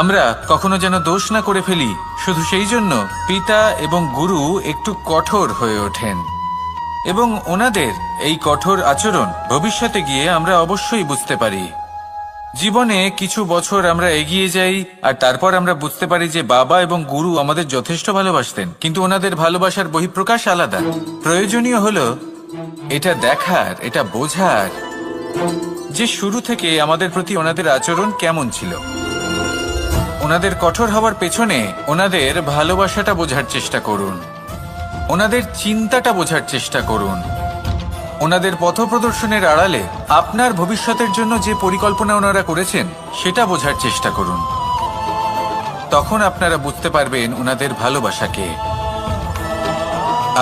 আমরা কখনো যেন দোষ না করে ফেলি। শুধু সেই জন্য পিতা এবং গুরু একটু কঠোর হয়ে ওঠেন, এবং ওনাদের এই কঠোর আচরণ ভবিষ্যতে গিয়ে আমরা অবশ্যই বুঝতে পারি। জীবনে কিছু বছর আমরা এগিয়ে যাই আর তারপর আমরা বুঝতে পারি যে বাবা এবং গুরু আমাদের যথেষ্ট ভালোবাসতেন, কিন্তু ওনাদের ভালোবাসার বহিঃপ্রকাশ আলাদা। প্রয়োজনীয় হলো এটা দেখার, এটা বোঝার যে শুরু থেকে আমাদের প্রতি ওনাদের আচরণ কেমন ছিল। ওনাদের কঠোর হওয়ার পেছনে ওনাদের ভালোবাসাটা বোঝার চেষ্টা করুন, ওনাদের চিন্তাটা বোঝার চেষ্টা করুন, ওনাদের পথপ্রদর্শনের আড়ালে আপনার ভবিষ্যতের জন্য যে পরিকল্পনা ওনারা করেছেন সেটা বোঝার চেষ্টা করুন। তখন আপনারা বুঝতে পারবেন ওনাদের ভালোবাসাকে।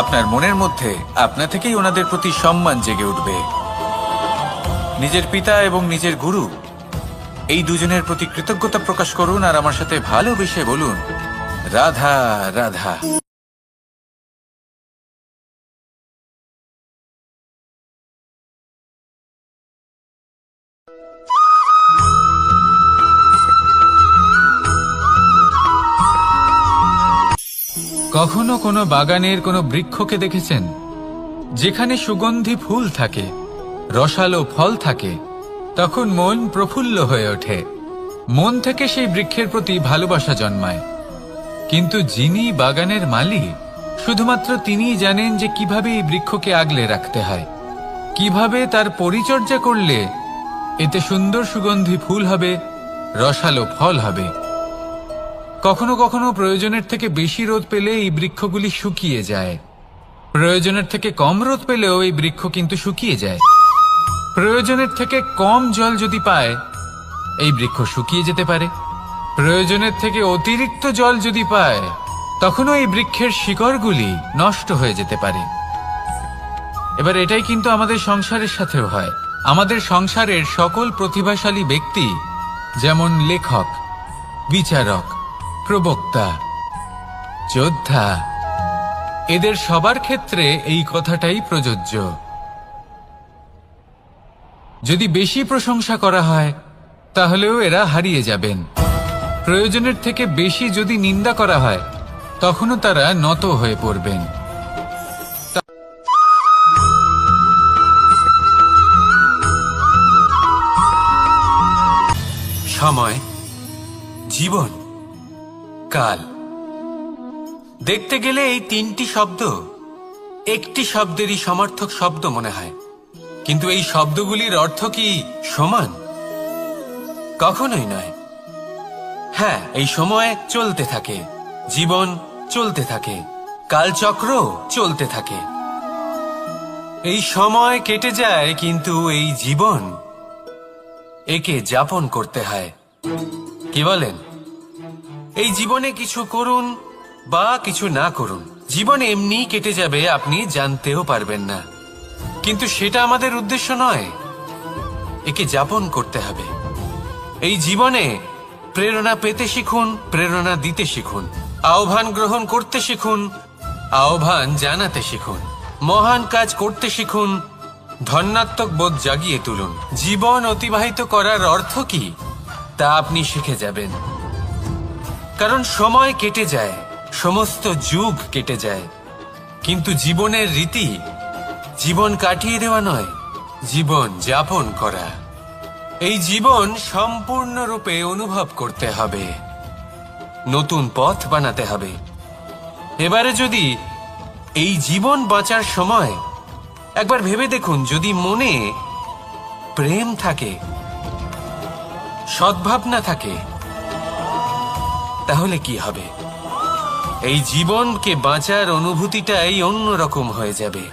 আপনার মনের মধ্যে আপনা থেকেই ওনাদের প্রতি সম্মান জেগে উঠবে। নিজের পিতা এবং নিজের গুরু এই দুজনের প্রতি কৃতজ্ঞতা প্রকাশ করুন আর আমার সাথে ভালোবেসে বলুন, রাধা রাধা। কখনো কোনো বাগানের কোনো বৃক্ষকে দেখেছেন যেখানে সুগন্ধি ফুল থাকে, রসালো ফল থাকে? তখন মন প্রফুল্ল হয়ে ওঠে, মন থেকে সেই বৃক্ষের প্রতি ভালোবাসা জন্মায়। কিন্তু যিনি বাগানের মালিক, শুধুমাত্র তিনিই জানেন যে কিভাবে এই বৃক্ষকে আগলে রাখতে হয়, কিভাবে তার পরিচর্যা করলে এতে সুন্দর সুগন্ধি ফুল হবে, রসালো ফল হবে। কখনো কখনো প্রয়োজনের থেকে বেশি রোদ পেলে এই বৃক্ষগুলি শুকিয়ে যায়, প্রয়োজনের থেকে কম রোদ পেলেও এই বৃক্ষ কিন্তু শুকিয়ে যায়। প্রয়োজনের থেকে কম জল যদি পায় এই বৃক্ষ শুকিয়ে যেতে পারে, প্রয়োজনের থেকে অতিরিক্ত জল যদি পায় তখনও এই বৃক্ষের শিকড়গুলি নষ্ট হয়ে যেতে পারে। এবার এটাই কিন্তু আমাদের সংসারের সাথেও হয়। আমাদের সংসারের সকল প্রতিভাশালী ব্যক্তি, যেমন লেখক, বিচারক, প্রবক্তা, যোদ্ধা, এদের সবার ক্ষেত্রে এই কথাটাই প্রযোজ্য। যদি বেশি প্রশংসা করা হয় তাহলেও এরা হারিয়ে যাবেন। প্রয়োজনের থেকে বেশি যদি নিন্দা করা হয় তখনও তারা নত হয়ে পড়বেন। সময়, জীবন, কাল। দেখতে গেলে এই তিনটি শব্দ একটি শব্দেরই সমার্থক শব্দ মনে হয়, কিন্তু এই শব্দগুলির অর্থ কি সমান? কখনোই নয়। হ্যাঁ, এই সময় চলতে থাকে, জীবন চলতে থাকে, কালচক্র চলতে থাকে। এই সময় কেটে যায়, কিন্তু এই জীবন একে যাপন করতে হয়। কি বলেন? এই জীবনে কিছু করুন বা কিছু না করুন, জীবন এমনি কেটে যাবে, আপনি জানতেও পারবেন না। কিন্তু সেটা আমাদের উদ্দেশ্য নয়, একে যাপন করতে হবে। এই জীবনে প্রেরণা পেতে শিখুন, প্রেরণা দিতে শিখুন, আহ্বান গ্রহণ করতে শিখুন, আহ্বান জানাতে শিখুন, মহান কাজ করতে শিখুন, ধন্যাত্মক বোধ জাগিয়ে তুলুন। জীবন অতিবাহিত করার অর্থ কি তা আপনি শিখে যাবেন। কারণ সময় কেটে যায়, সমস্ত যুগ কেটে যায়, কিন্তু জীবনের রীতি জীবন কাটিয়ে দেওয়া নয়, জীবন যাপন করা। এই জীবন সম্পূর্ণরূপে অনুভব করতে হবে, নতুন পথ বানাতে হবে। এবারে যদি এই জীবন বাঁচার সময় একবার ভেবে দেখুন, যদি মনে প্রেম থাকে, সদ্ভাবনা থাকে, তাহলে কি হবে? এই জীবনকে বাঁচার অনুভূতিটাই অন্যরকম হয়ে যাবে।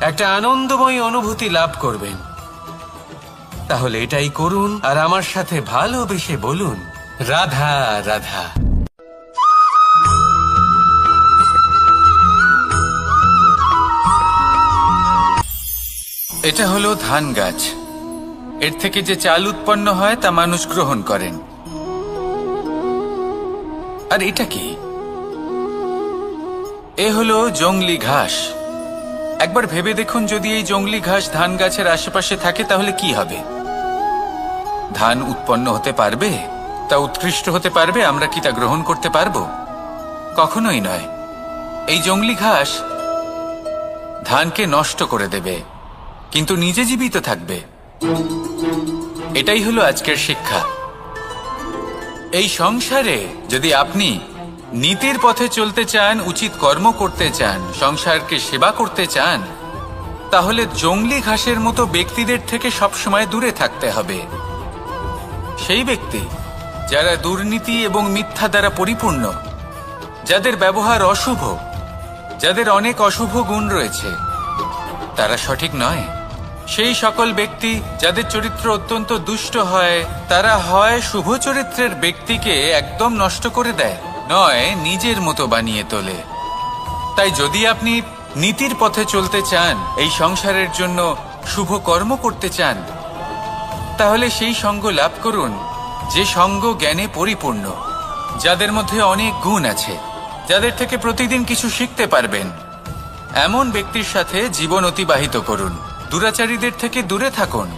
একটা আনন্দময় অনুভূতি লাভ করবেন। তাহলে এটাই করুন আর আমার সাথে ভালোবেসে বলুন, রাধা রাধা। এটা হলো ধান গাছ। এর থেকে যে চাল উৎপন্ন হয় তা মানুষ গ্রহণ করেন। আর এটা কি? এ হলো জংলি ঘাস। একবার ভেবে দেখুন, যদি এই জংলি ঘাস ধান গাছের আশেপাশে থাকে তাহলে কি হবে? ধান উৎপন্ন হতে পারবে? তা উৎকৃষ্ট হতে পারবে? আমরা কি তা গ্রহণ করতে পারবো? কখনোই নয়। এই জংলি ঘাস ধানকে নষ্ট করে দেবে, কিন্তু নিজে জীবিত থাকবে। এটাই হলো আজকের শিক্ষা। এই সংসারে যদি আপনি নীতির পথে চলতে চান, উচিত কর্ম করতে চান, সংসারকে সেবা করতে চান, তাহলে জংলি ঘাসের মতো ব্যক্তিদের থেকে সবসময় দূরে থাকতে হবে। সেই ব্যক্তি যারা দুর্নীতি এবং মিথ্যা দ্বারা পরিপূর্ণ, যাদের ব্যবহার অশুভ, যাদের অনেক অশুভ গুণ রয়েছে, তারা সঠিক নয়। সেই সকল ব্যক্তি যাদের চরিত্র অত্যন্ত দুষ্ট হয়, তারা হয় শুভ চরিত্রের ব্যক্তিকে একদম নষ্ট করে দেয়, নয় নিজের মতো বানিয়ে তোলে। তাই যদি আপনি নীতির পথে চলতে চান, এই সংসারের জন্য শুভ কর্ম করতে চান, তাহলে সেই সঙ্গ লাভ করুন যে সঙ্গ জ্ঞানে পরিপূর্ণ, যাদের মধ্যে অনেক গুণ আছে, যাদের থেকে প্রতিদিন কিছু শিখতে পারবেন। এমন ব্যক্তির সাথে জীবন অতিবাহিত করুন। দুরাচারীদের থেকে দূরে থাকুন।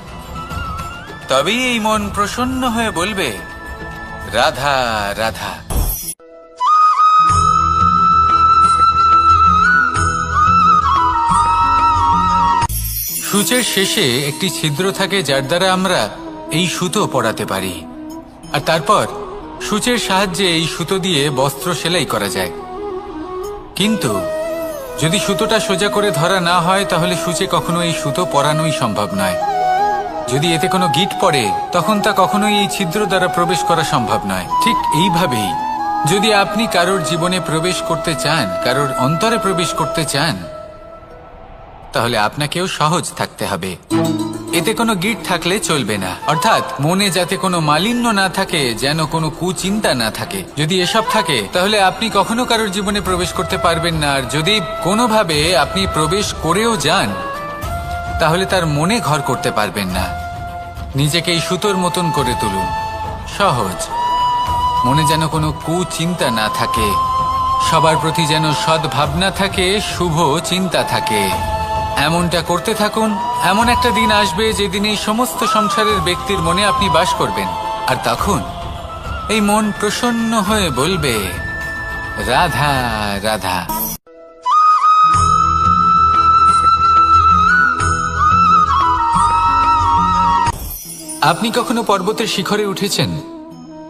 তবেই এই মন প্রসন্ন হয়ে বলবে, রাধা রাধা। সূচের শেষে একটি ছিদ্র থাকে, যার দ্বারা আমরা এই সুতো পরাতে পারি। আর তারপর সূচের সাহায্যে এই সুতো দিয়ে বস্ত্র সেলাই করা যায়। কিন্তু যদি সুতোটা সোজা করে ধরা না হয়, তাহলে সূচে কখনো এই সুতো পরানোই সম্ভব নয়। যদি এতে কোনো গিঁট পড়ে, তখন তা কখনোই এই ছিদ্র দ্বারা প্রবেশ করা সম্ভব নয়। ঠিক এইভাবেই যদি আপনি কারোর জীবনে প্রবেশ করতে চান, কারোর অন্তরে প্রবেশ করতে চান, তাহলে আপনাকেও সহজ থাকতে হবে। এতে কোনো গিঁট থাকলে চলবে না, অর্থাৎ মনে যাতে কোনো মালিন্য না থাকে, যেন কোনো কুচিন্তা না থাকে। যদি এসব থাকে, তাহলে আপনি কখনো কারোর জীবনে প্রবেশ করতে পারবেন না। আর যদি কোনোভাবে আপনি প্রবেশ করেও যান, তাহলে তার মনে ঘর করতে পারবেন না। নিজেকে এই সুতোর মতন করে তুলুন, সহজ। মনে যেন কোনো কুচিন্তা না থাকে, সবার প্রতি যেন সদ্ভাবনা থাকে, শুভ চিন্তা থাকে। এমনটা করতে থাকুন। এমন একটা দিন আসবে যেদিন এই সমস্ত সংসারের ব্যক্তির মনে আপনি বাস করবেন। আর তখন এই মন প্রসন্ন হয়ে বলবে, রাধা রাধা। আপনি কখনো পর্বতের শিখরে উঠেছেন?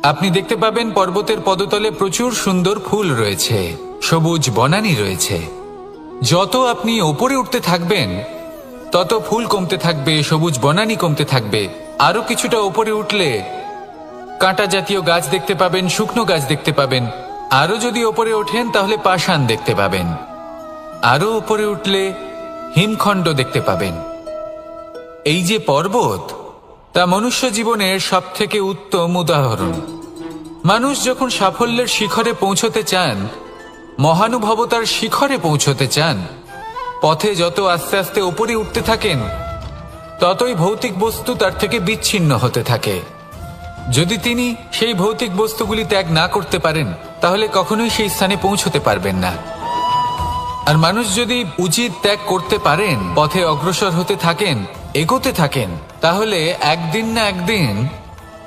আপনি দেখতে পাবেন পর্বতের পদতলে প্রচুর সুন্দর ফুল রয়েছে, সবুজ বনানী রয়েছে। যত আপনি ওপরে উঠতে থাকবেন, তত ফুল কমতে থাকবে, সবুজ বনানী কমতে থাকবে। আরো কিছুটা ওপরে উঠলে কাঁটা জাতীয় গাছ দেখতে পাবেন, শুকনো গাছ দেখতে পাবেন। আরো যদি ওপরে ওঠেন, তাহলে পাষাণ দেখতে পাবেন। আরো ওপরে উঠলে হিমখণ্ড দেখতে পাবেন। এই যে পর্বত, তা মনুষ্য জীবনের সবথেকে উত্তম উদাহরণ। মানুষ যখন সাফল্যের শিখরে পৌঁছতে চান, মহানুভবতার শিখরে পৌঁছতে চান, পথে যত আস্তে আস্তে উপরে উঠতে থাকেন, ততই ভৌতিক বস্তু তার থেকে বিচ্ছিন্ন হতে থাকে। যদি তিনি সেই ভৌতিক বস্তুগুলি ত্যাগ না করতে পারেন, তাহলে কখনোই সেই স্থানে পৌঁছতে পারবেন না। আর মানুষ যদি উচিত ত্যাগ করতে পারেন, পথে অগ্রসর হতে থাকেন, এগোতে থাকেন, তাহলে একদিন না একদিন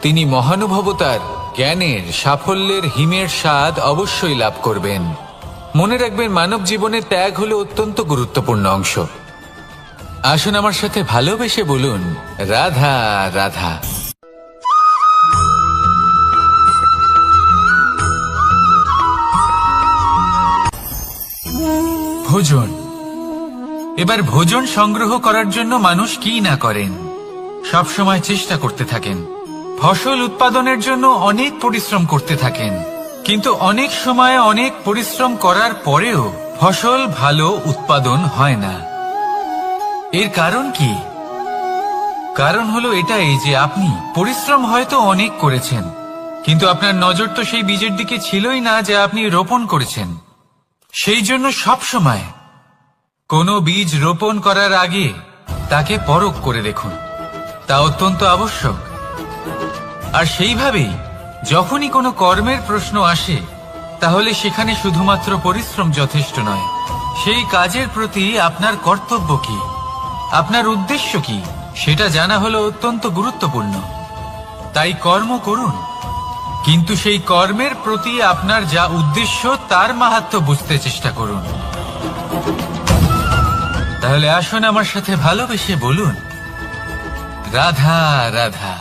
তিনি মহানুভবতার, জ্ঞানের, সাফল্যের হিমের স্বাদ অবশ্যই লাভ করবেন। মনে রাখবেন, মানব জীবনে ত্যাগ হলো অত্যন্ত গুরুত্বপূর্ণ অংশ। আসুন আমার সাথে ভালোবেসে বলুন, রাধা রাধা। ভোজন, এবার ভোজন সংগ্রহ করার জন্য মানুষ কি না করেন, সব সময় চেষ্টা করতে থাকেন, ফসল উৎপাদনের জন্য অনেক পরিশ্রম করতে থাকেন, কিন্তু অনেক সময় অনেক পরিশ্রম করার পরেও ফসল ভালো উৎপাদন হয় না। এর কারণ কি? কারণ হলো এটাই যে আপনি পরিশ্রম হয়তো অনেক করেছেন, কিন্তু আপনার নজর তো সেই বীজের দিকে ছিলই না যা আপনি রোপণ করেছেন। সেই জন্য সব সময় কোনো বীজ রোপণ করার আগে তাকে পরখ করে দেখুন, তা অত্যন্ত আবশ্যক। আর সেইভাবেই যখনই কোনো কর্মের প্রশ্ন আসে, তাহলে সেখানে শুধুমাত্র পরিশ্রম যথেষ্ট নয়, সেই কাজের প্রতি আপনার কর্তব্য কি, আপনার উদ্দেশ্য কি, সেটা জানা হলো অত্যন্ত গুরুত্বপূর্ণ। তাই কর্ম করুন, কিন্তু সেই কর্মের প্রতি আপনার যা উদ্দেশ্য তার মাহাত্ম্য বুঝতে চেষ্টা করুন। তাহলে আসুন আমার সাথে ভালোবেসে বলুন, রাধা রাধা।